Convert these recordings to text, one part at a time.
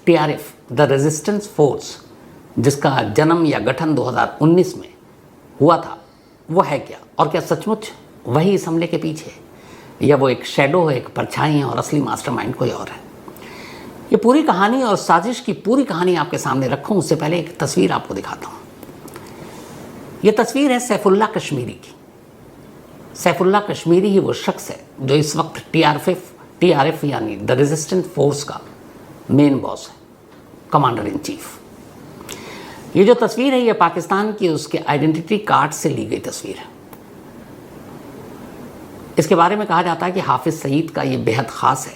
TRF the resistance force, जिसका जन्म या गठन 2019 में हुआ था, वो है क्या, और क्या सचमुच वही इस हमले के पीछे है, या वो एक शैडो है, एक परछाई है और असली मास्टरमाइंड कोई और है। ये पूरी कहानी और साजिश की पूरी कहानी आपके सामने रखूं उससे पहले एक तस्वीर आपको दिखाता हूं। ये तस्वीर है सैफुल्ला कश्मीरी की। सैफुल्ला कश्मीरी ही वो शख्स है जो इस वक्त टीआरएफ यानी द रेजिस्टेंस फोर्स का मेन बॉस है, कमांडर इन चीफ। ये जो तस्वीर है ये पाकिस्तान की उसके आइडेंटिटी कार्ड से ली गई तस्वीर है। इसके बारे में कहा जाता है कि हाफिज सईद का ये बेहद ख़ास है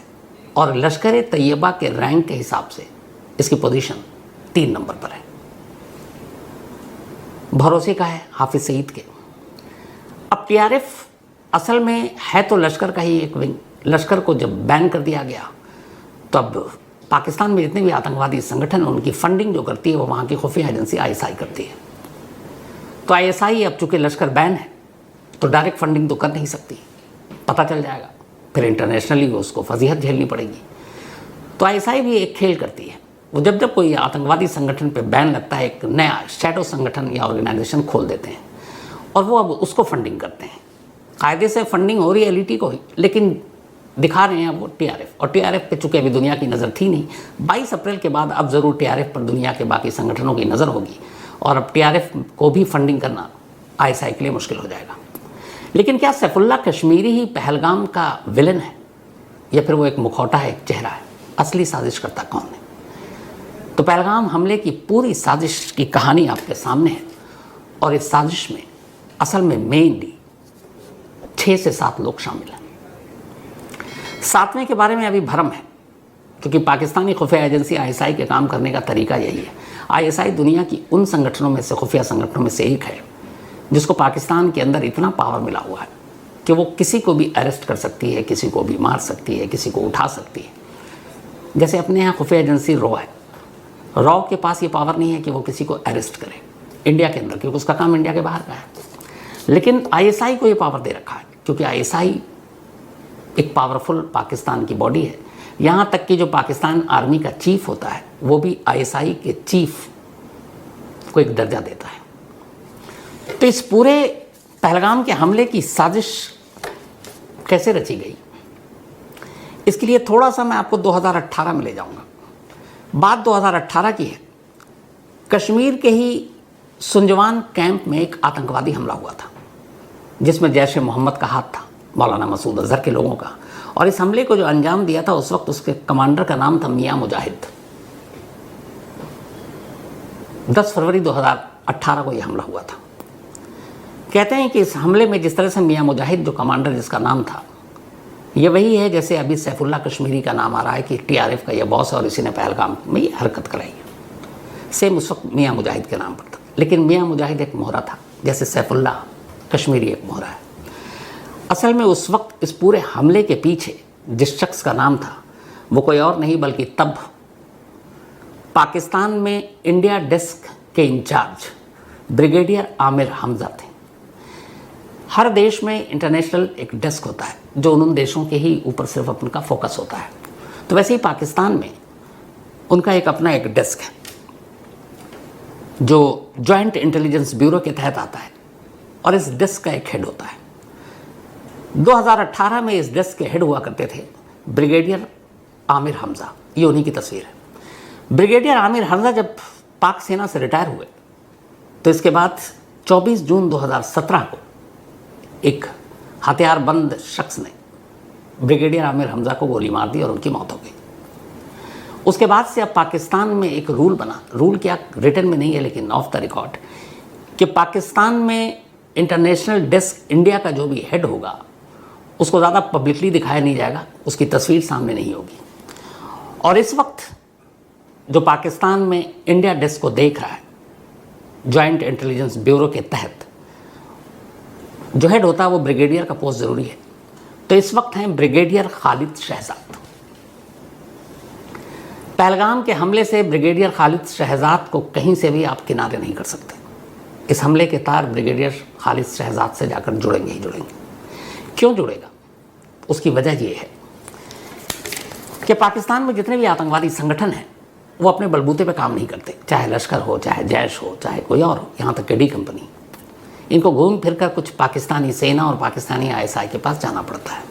और लश्कर तैयबा के रैंक के हिसाब से इसकी पोजीशन 3 नंबर पर है। भरोसे का है हाफिज सईद के। अब टीआरएफ असल में है तो लश्कर का ही एक विंग। लश्कर को जब बैन कर दिया गया तो अब पाकिस्तान में जितने भी आतंकवादी संगठन उनकी फंडिंग जो करती है वो वहाँ की खुफिया एजेंसी आईएसआई करती है। तो आईएसआई अब चूँकि लश्कर बैन है तो डायरेक्ट फंडिंग तो कर नहीं सकती, पता चल जाएगा, फिर इंटरनेशनली उसको फजीहत झेलनी पड़ेगी। तो आईएसआई भी एक खेल करती है, वो जब जब कोई आतंकवादी संगठन पे बैन लगता है एक नया शैडो संगठन या ऑर्गेनाइजेशन खोल देते हैं और वो अब उसको फंडिंग करते हैं। कायदे से फंडिंग हो रही है एलईटी को ही, लेकिन दिखा रहे हैं वो टीआरएफ। और टीआरएफ पे चूँकि अभी दुनिया की नज़र थी नहीं, 22 अप्रैल के बाद अब ज़रूर टीआरएफ पर दुनिया के बाकी संगठनों की नज़र होगी और अब टीआरएफ को भी फंडिंग करना आईएसआई के लिए मुश्किल हो जाएगा। लेकिन क्या सैफुल्ला कश्मीरी ही पहलगाम का विलन है या फिर वो एक मुखौटा है, एक चेहरा है? असली साजिश करता कौन है? तो पहलगाम हमले की पूरी साजिश की कहानी आपके सामने है और इस साजिश में असल में मेनली 6 से 7 लोग शामिल हैं। 7वें के बारे में अभी भ्रम है क्योंकि पाकिस्तानी खुफिया एजेंसी आईएसआई के काम करने का तरीका यही है। आईएसआई दुनिया की उन संगठनों में से, खुफिया संगठनों में से एक है जिसको पाकिस्तान के अंदर इतना पावर मिला हुआ है कि वो किसी को भी अरेस्ट कर सकती है, किसी को भी मार सकती है, किसी को उठा सकती है। जैसे अपने यहाँ खुफिया एजेंसी रॉ है, रॉ के पास ये पावर नहीं है कि वो किसी को अरेस्ट करे इंडिया के अंदर, क्योंकि उसका काम इंडिया के बाहर का है। लेकिन आईएसआई को ये पावर दे रखा है क्योंकि आईएसआई एक पावरफुल पाकिस्तान की बॉडी है। यहाँ तक कि जो पाकिस्तान आर्मी का चीफ होता है वो भी आईएसआई के चीफ को एक दर्जा देता है। तो इस पूरे पहलगाम के हमले की साजिश कैसे रची गई, इसके लिए थोड़ा सा मैं आपको 2018 में ले जाऊंगा। बात 2018 की है। कश्मीर के ही सुंजवान कैंप में एक आतंकवादी हमला हुआ था जिसमें जैश ए मोहम्मद का हाथ था, मौलाना मसूद अजहर के लोगों का। और इस हमले को जो अंजाम दिया था उस वक्त उसके कमांडर का नाम था मियां मुजाहिद। 10 फरवरी 2018 को यह हमला हुआ था। कहते हैं कि इस हमले में जिस तरह से मियां मुजाहिद जो कमांडर जिसका नाम था, ये वही है जैसे अभी सैफुल्ला कश्मीरी का नाम आ रहा है कि टीआरएफ का ये बॉस है और इसी ने पहलगाम में ये हरकत कराई है। सेम उस वक्त मियां मुजाहिद के नाम पर था, लेकिन मियां मुजाहिद एक मोहरा था जैसे सैफुल्ला कश्मीरी एक मोहरा है। असल में उस वक्त इस पूरे हमले के पीछे जिस शख्स का नाम था वो कोई और नहीं बल्कि तब पाकिस्तान में इंडिया डेस्क के इंचार्ज ब्रिगेडियर आमिर हमजा थे। हर देश में इंटरनेशनल एक डेस्क होता है जो उन देशों के ही ऊपर सिर्फ उनका फोकस होता है। तो वैसे ही पाकिस्तान में उनका एक अपना एक डेस्क है जो जॉइंट इंटेलिजेंस ब्यूरो के तहत आता है और इस डेस्क का एक हेड होता है। 2018 में इस डेस्क के हेड हुआ करते थे ब्रिगेडियर आमिर हमजा। ये उन्हीं की तस्वीर है। ब्रिगेडियर आमिर हमजा जब पाक सेना से रिटायर हुए तो इसके बाद 24 जून 2017 को एक हथियारबंद शख्स ने ब्रिगेडियर आमिर हमजा को गोली मार दी और उनकी मौत हो गई। उसके बाद से अब पाकिस्तान में एक रूल बना, रूल क्या रिटन में नहीं है लेकिन ऑफ द रिकॉर्ड, कि पाकिस्तान में इंटरनेशनल डेस्क इंडिया का जो भी हेड होगा उसको ज़्यादा पब्लिकली दिखाया नहीं जाएगा, उसकी तस्वीर सामने नहीं होगी। और इस वक्त जो पाकिस्तान में इंडिया डेस्क को देख रहा है जॉइंट इंटेलिजेंस ब्यूरो के तहत जो हेड होता है वो ब्रिगेडियर का पोस्ट ज़रूरी है। तो इस वक्त हैं ब्रिगेडियर खालिद शहजाद। पहलगाम के हमले से ब्रिगेडियर खालिद शहजाद को कहीं से भी आप किनारे नहीं कर सकते। इस हमले के तार ब्रिगेडियर खालिद शहजाद से जाकर जुड़ेंगे ही जुड़ेंगे। क्यों जुड़ेगा? उसकी वजह ये है कि पाकिस्तान में जितने भी आतंकवादी संगठन हैं वो अपने बलबूते पे काम नहीं करते, चाहे लश्कर हो, चाहे जैश हो, चाहे कोई और हो, यहाँ तक कि डी कंपनी। इनको घूम फिर कर कुछ पाकिस्तानी सेना और पाकिस्तानी आईएसआई के पास जाना पड़ता है।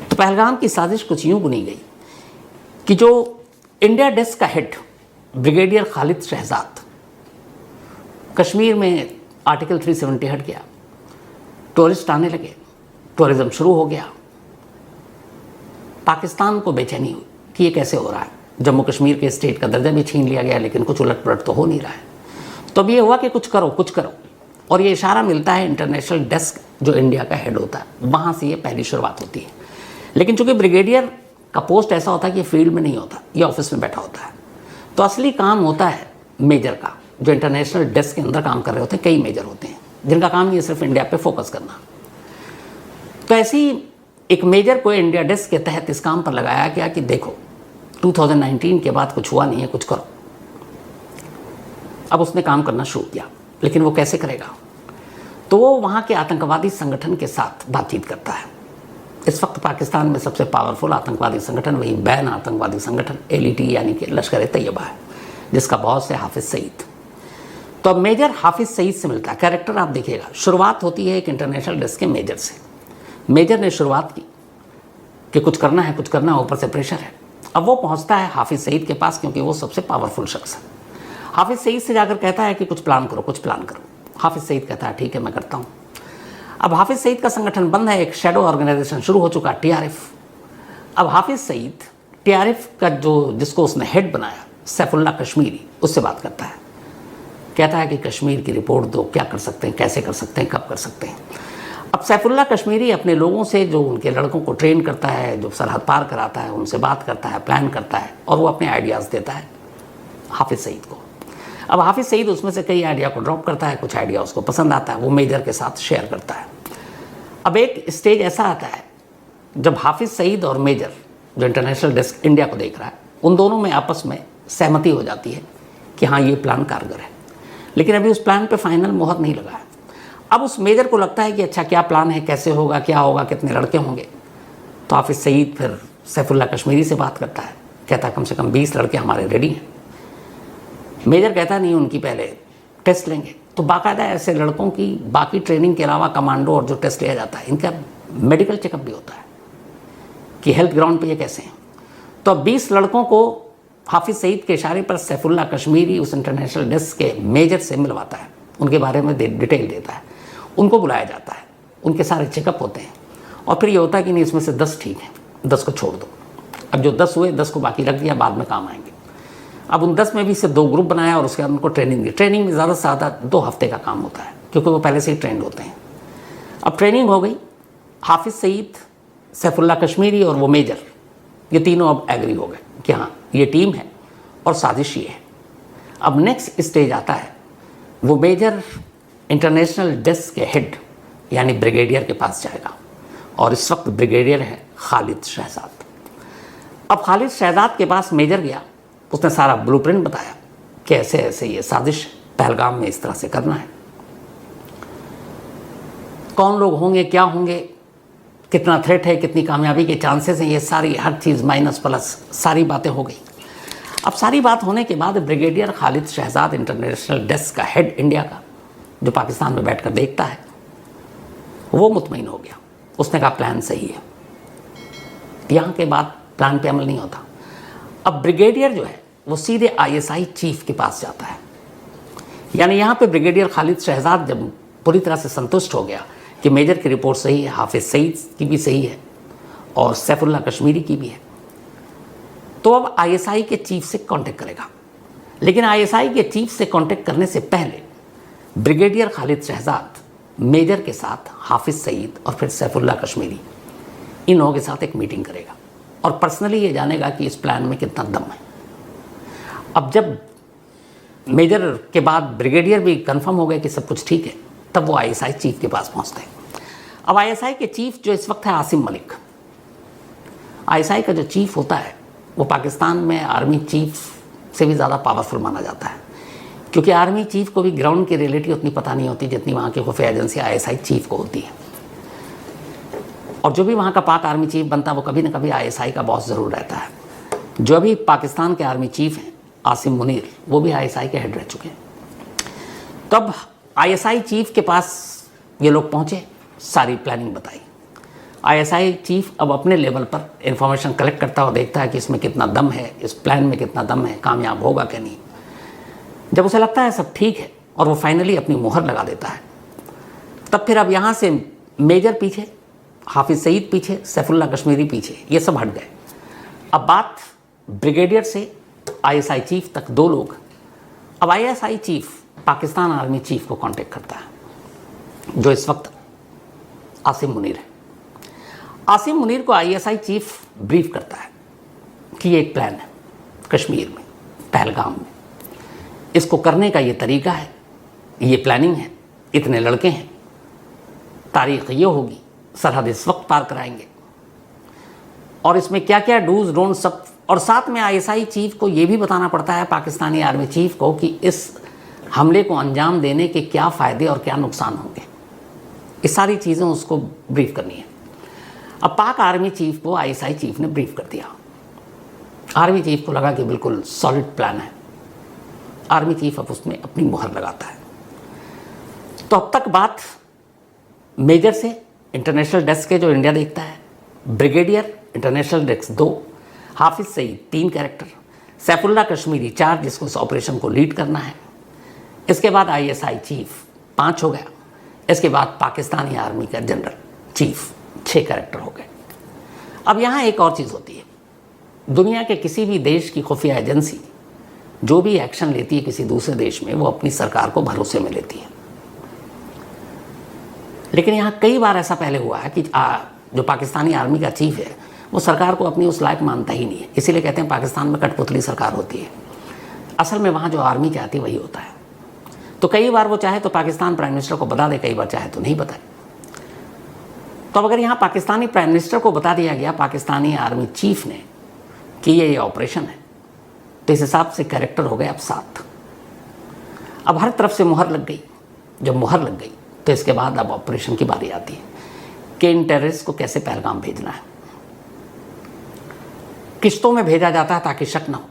तो पहलगाम की साजिश कुछ यूँ बुनी गई कि जो इंडिया डेस्क का हेड ब्रिगेडियर खालिद शहजाद कश्मीर में आर्टिकल 370 हट गया, टूरिस्ट आने लगे, टूरिज्म शुरू हो गया। पाकिस्तान को बेचैनी हुई कि ये कैसे हो रहा है, जम्मू कश्मीर के स्टेट का दर्जा भी छीन लिया गया लेकिन कुछ उलट पलट तो हो नहीं रहा है। तो अब ये हुआ कि कुछ करो कुछ करो, और ये इशारा मिलता है इंटरनेशनल डेस्क जो इंडिया का हेड होता है, वहाँ से ये पहली शुरुआत होती है। लेकिन चूंकि ब्रिगेडियर का पोस्ट ऐसा होता है कि फील्ड में नहीं होता, ये ऑफिस में बैठा होता है, तो असली काम होता है मेजर का, जो इंटरनेशनल डेस्क के अंदर काम कर रहे होते हैं। कई मेजर होते हैं जिनका काम ये सिर्फ इंडिया पे फोकस करना। तो ऐसी एक मेजर को इंडिया डेस्क के तहत इस काम पर लगाया गया कि देखो 2019 के बाद कुछ हुआ नहीं है, कुछ करो। अब उसने काम करना शुरू किया, लेकिन वो कैसे करेगा? तो वो वहाँ के आतंकवादी संगठन के साथ बातचीत करता है। इस वक्त पाकिस्तान में सबसे पावरफुल आतंकवादी संगठन वही बैन आतंकवादी संगठन LET यानी कि लश्कर तैयबा है, जिसका बॉस है हाफिज सईद। तो अब मेजर हाफिज सईद से मिलता है। कैरेक्टर आप देखिएगा, शुरुआत होती है एक इंटरनेशनल डेस्क के मेजर से। मेजर ने शुरुआत की कि कुछ करना है, कुछ करना है, ऊपर से प्रेशर है। अब वो पहुंचता है हाफिज सईद के पास, क्योंकि वो सबसे पावरफुल शख्स है। हाफिज सईद से जाकर कहता है कि कुछ प्लान करो, कुछ प्लान करो। हाफिज सईद कहता है ठीक है मैं करता हूँ। अब हाफिज सईद का संगठन बंद है, एक शैडो ऑर्गेनाइजेशन शुरू हो चुका, TRF। अब हाफिज सईद TRF का जिसको उसने हेड बनाया, सैफुल्लाह कश्मीरी, उससे बात करता है। कहता है कि कश्मीर की रिपोर्ट दो, क्या कर सकते हैं, कैसे कर सकते हैं, कब कर सकते हैं। अब सैफुल्लाह कश्मीरी अपने लोगों से, जो उनके लड़कों को ट्रेन करता है, जो सरहद पार कराता है, उनसे बात करता है, प्लान करता है, और वो अपने आइडियाज़ देता है हाफिज सईद को। अब हाफिज सईद उसमें से कई आइडिया को ड्रॉप करता है, कुछ आइडिया उसको पसंद आता है, वो मेजर के साथ शेयर करता है। अब एक स्टेज ऐसा आता है जब हाफिज सईद और मेजर, जो इंटरनेशनल डेस्क इंडिया को देख रहा है, उन दोनों में आपस में सहमति हो जाती है कि हाँ ये प्लान कारगर है। लेकिन अभी उस प्लान पे फाइनल मोहर नहीं लगा है। अब उस मेजर को लगता है कि अच्छा क्या प्लान है, कैसे होगा, क्या होगा, कितने लड़के होंगे। तो हाफिज सईद फिर सैफुल्लाह कश्मीरी से बात करता है, कहता है कम से कम 20 लड़के हमारे रेडी हैं। मेजर कहता नहीं, उनकी पहले टेस्ट लेंगे। तो बाकायदा ऐसे लड़कों की बाकी ट्रेनिंग के अलावा कमांडो और जो टेस्ट लिया जाता है, इनका मेडिकल चेकअप भी होता है कि हेल्थ ग्राउंड पे ये कैसे हैं। तो अब 20 लड़कों को हाफिज सईद के इशारे पर सैफुल्लाह कश्मीरी उस इंटरनेशनल डेस्क के मेजर से मिलवाता है, उनके बारे में डिटेल देता है, उनको बुलाया जाता है, उनके सारे चेकअप होते हैं, और फिर ये होता है कि नहीं इसमें से 10 ठीक हैं, 10 को छोड़ दो। अब जो 10 हुए 10 को बाकी रख दिया, बाद में काम आएंगे। अब उन 10 में भी से 2 ग्रुप बनाया और उसके बाद उनको ट्रेनिंग दी। ट्रेनिंग में ज़्यादा से ज़्यादा 2 हफ्ते का काम होता है, क्योंकि वो पहले से ही ट्रेंड होते हैं। अब ट्रेनिंग हो गई, हाफिज सईद, सैफुल्लाह कश्मीरी और वो मेजर, ये तीनों अब एग्री हो गए कि हाँ ये टीम है और साजिश ये है। अब नेक्स्ट स्टेज आता है, वो मेजर इंटरनेशनल डेस्क के हेड यानी ब्रिगेडियर के पास जाएगा, और इस वक्त ब्रिगेडियर है खालिद शहजाद। अब खालिद शहजाद के पास मेजर गया, उसने सारा ब्लूप्रिंट बताया कि ऐसे ऐसे ये साजिश पहलगाम में इस तरह से करना है, कौन लोग होंगे, क्या होंगे, कितना थ्रेट है, कितनी कामयाबी के चांसेस हैं, ये सारी हर चीज़ माइनस प्लस सारी बातें हो गई। अब सारी बात होने के बाद brigadier Khalid Shahzad international desk का हेड इंडिया का, जो पाकिस्तान में बैठकर देखता है, वो मुतमईन हो गया। उसने कहा प्लान सही है, यहाँ के बाद प्लान पे अमल नहीं होता। अब ब्रिगेडियर जो है वो सीधे ISI चीफ के पास जाता है। यानी यहाँ पे ब्रिगेडियर खालिद शहजाद जब पूरी तरह से संतुष्ट हो गया कि मेजर की रिपोर्ट सही है, हाफिज सईद की भी सही है और सैफुल्लाह कश्मीरी की भी है, तो अब ISI के चीफ से कांटेक्ट करेगा। लेकिन ISI के चीफ से कांटेक्ट करने से पहले ब्रिगेडियर खालिद शहजाद मेजर के साथ हाफिज सईद और फिर सैफुल्लाह कश्मीरी, इन लोगों के साथ एक मीटिंग करेगा और पर्सनली ये जानेगा कि इस प्लान में कितना दम है। अब जब मेजर के बाद ब्रिगेडियर भी कंफर्म हो गए कि सब कुछ ठीक है, तब वो ISI चीफ के पास पहुंचते हैं। अब ISI के चीफ जो इस वक्त है आसिम मलिक। ISI का जो चीफ होता है वो पाकिस्तान में आर्मी चीफ से भी ज़्यादा पावरफुल माना जाता है, क्योंकि आर्मी चीफ को भी ग्राउंड की रियलिटी उतनी पता नहीं होती जितनी वहाँ की खुफिया एजेंसी ISI चीफ को होती है। और जो भी वहाँ का पाक आर्मी चीफ बनता है वो कभी ना कभी ISI का बॉस ज़रूर रहता है। जो अभी पाकिस्तान के आर्मी चीफ हैं आसिम मुनीर, वो भी आईएसआई के हेड रह चुके हैं। तब आईएसआई चीफ के पास ये लोग पहुंचे, सारी प्लानिंग बताई। आईएसआई चीफ अब अपने लेवल पर इंफॉर्मेशन कलेक्ट करता हुआ देखता है कि इसमें कितना दम है, इस प्लान में कितना दम है, कामयाब होगा कि नहीं। जब उसे लगता है सब ठीक है और वो फाइनली अपनी मुहर लगा देता है, तब फिर अब यहाँ से मेजर पीछे, हाफिज सईद पीछे, सैफुल्लाह कश्मीरी पीछे, ये सब हट गए। अब बात ब्रिगेडियर से आईएसआई चीफ तक, 2 लोग। अब ISI chief Pakistan army chief को कांटेक्ट करता है, जो इस वक्त आसिम मुनीर है। आसिम मुनीर को आईएसआई चीफ ब्रीफ करता है कि ये एक प्लान है कश्मीर में, पहलगाम में, इसको करने का ये तरीका है, ये प्लानिंग है, इतने लड़के हैं, तारीख ये होगी, सरहद इस वक्त पार कराएंगे, और इसमें क्या क्या डूज डोंट सब। और साथ में आईएसआई चीफ को ये भी बताना पड़ता है पाकिस्तानी आर्मी चीफ को कि इस हमले को अंजाम देने के क्या फ़ायदे और क्या नुकसान होंगे। ये सारी चीज़ें उसको ब्रीफ करनी है। अब पाक आर्मी चीफ को आईएसआई चीफ ने ब्रीफ कर दिया। आर्मी चीफ को लगा कि बिल्कुल सॉलिड प्लान है। आर्मी चीफ अब उसमें अपनी मुहर लगाता है। तो अब तक बात मेजर से, इंटरनेशनल डेस्क के जो इंडिया देखता है, brigadier international desk 2, Hafiz Saeed 3 character, Saifullah Kashmiri 4 जिसको इस ऑपरेशन को लीड करना है, इसके बाद आईएसआई चीफ 5 हो गया, इसके बाद पाकिस्तानी आर्मी का जनरल चीफ 6 कैरेक्टर हो गए। अब यहाँ एक और चीज़ होती है, दुनिया के किसी भी देश की खुफिया एजेंसी जो भी एक्शन लेती है किसी दूसरे देश में, वो अपनी सरकार को भरोसे में लेती है। लेकिन यहाँ कई बार ऐसा पहले हुआ है कि जो पाकिस्तानी आर्मी का चीफ है वो सरकार को अपनी उस लायक मानता ही नहीं है। इसीलिए कहते हैं पाकिस्तान में कठपुतली सरकार होती है। असल में वहाँ जो आर्मी चाहती है वही होता है। तो कई बार वो चाहे तो पाकिस्तान प्राइम मिनिस्टर को बता दे, कई बार चाहे तो नहीं बताए। तो अब अगर यहाँ पाकिस्तानी प्राइम मिनिस्टर को बता दिया गया पाकिस्तानी आर्मी चीफ ने कि ये ऑपरेशन है, तो इस हिसाब से कैरेक्टर हो गए अब 7। अब हर तरफ से मुहर लग गई। जब मुहर लग गई तो इसके बाद अब ऑपरेशन की बारी आती है कि इन टेररिस्ट को कैसे पहलगाम भेजना है। किश्तों में भेजा जाता है ताकि शक न हो,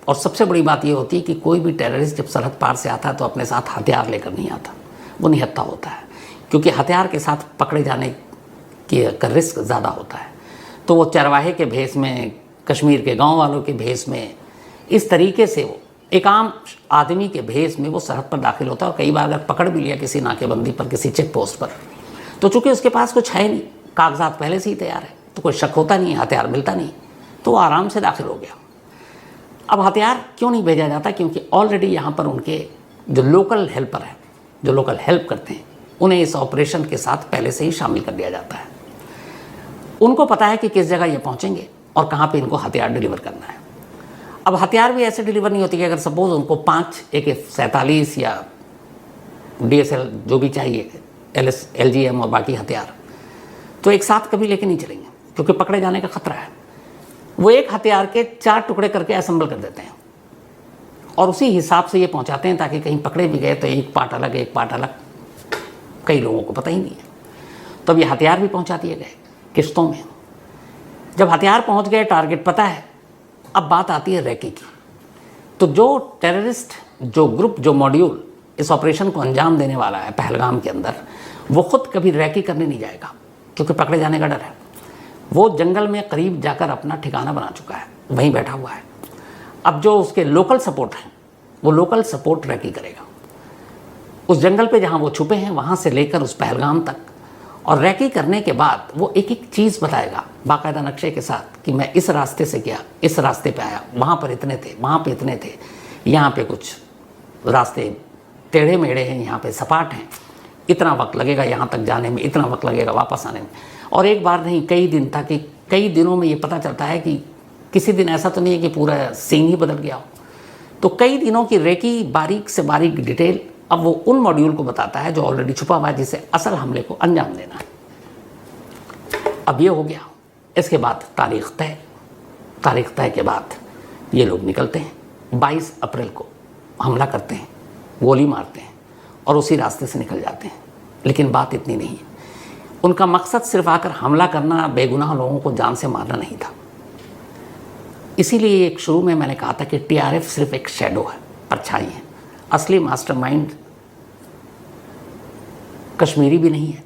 और सबसे बड़ी बात यह होती है कि कोई भी टेररिस्ट जब सरहद पार से आता है तो अपने साथ हथियार लेकर नहीं आता, वो निहत्था होता है, क्योंकि हथियार के साथ पकड़े जाने का रिस्क ज़्यादा होता है। तो वो चरवाहे के भेष में, कश्मीर के गांव वालों के भेष में, इस तरीके से वो एक आम आदमी के भेष में वो सरहद पर दाखिल होता है। और कई बार अगर पकड़ भी लिया किसी नाकेबंदी पर, किसी चेक पोस्ट पर, तो चूंकि उसके पास कुछ है नहीं, कागजात पहले से ही तैयार है, तो कोई शक होता नहीं, हथियार मिलता नहीं, तो वो आराम से दाखिल हो गया। अब हथियार क्यों नहीं भेजा जाता? क्योंकि ऑलरेडी यहाँ पर उनके जो लोकल हेल्पर हैं, जो लोकल हेल्प करते हैं, उन्हें इस ऑपरेशन के साथ पहले से ही शामिल कर दिया जाता है। उनको पता है कि किस जगह ये पहुँचेंगे और कहाँ पे इनको हथियार डिलीवर करना है। अब हथियार भी ऐसे डिलीवर नहीं होती कि अगर सपोज उनको 5 AK-47 या DSL जो भी चाहिए, LGM और बाकी हथियार, तो एक साथ कभी लेके नहीं चलेंगे, क्योंकि पकड़े जाने का खतरा है। वो एक हथियार के 4 टुकड़े करके असेंबल कर देते हैं और उसी हिसाब से ये पहुंचाते हैं, ताकि कहीं पकड़े भी गए तो एक पार्ट अलग, एक पार्ट अलग, कई लोगों को पता ही नहीं है। तो अब ये हथियार भी पहुंचा दिए गए किश्तों में। जब हथियार पहुंच गए, टारगेट पता है, अब बात आती है रैकी की। तो जो टेररिस्ट, जो ग्रुप, जो मॉड्यूल इस ऑपरेशन को अंजाम देने वाला है पहलगाम के अंदर, वो खुद कभी रैकी करने नहीं जाएगा, क्योंकि पकड़े जाने का डर है। वो जंगल में करीब जाकर अपना ठिकाना बना चुका है, वहीं बैठा हुआ है। अब जो उसके लोकल सपोर्ट हैं, वो लोकल सपोर्ट रैकी करेगा उस जंगल पे जहाँ वो छुपे हैं, वहाँ से लेकर उस पहलगाम तक। और रैकी करने के बाद वो एक एक चीज़ बताएगा बाकायदा नक्शे के साथ कि मैं इस रास्ते से गया, इस रास्ते पे आया, वहाँ पर इतने थे, वहाँ पे इतने थे, यहाँ पे कुछ रास्ते टेढ़े मेढ़े हैं, यहाँ पे सपाट हैं, इतना वक्त लगेगा यहाँ तक जाने में, इतना वक्त लगेगा वापस आने में। और एक बार नहीं, कई दिन तक, कई दिनों में ये पता चलता है कि किसी दिन ऐसा तो नहीं है कि पूरा सीन ही बदल गया हो। तो कई दिनों की रेकी, बारीक से बारीक डिटेल, अब वो उन मॉड्यूल को बताता है जो ऑलरेडी छुपा हुआ है, जिसे असल हमले को अंजाम देना है। अब ये हो गया। इसके बाद तारीख तय के बाद ये लोग निकलते हैं। 22 अप्रैल को हमला करते हैं, गोली मारते हैं और उसी रास्ते से निकल जाते हैं। लेकिन बात इतनी नहीं है, उनका मकसद सिर्फ आकर हमला करना, बेगुनाह लोगों को जान से मारना नहीं था। इसीलिए एक शुरू में मैंने कहा था कि टीआरएफ सिर्फ एक शैडो है, परछाई है। असली मास्टरमाइंड कश्मीरी भी नहीं है,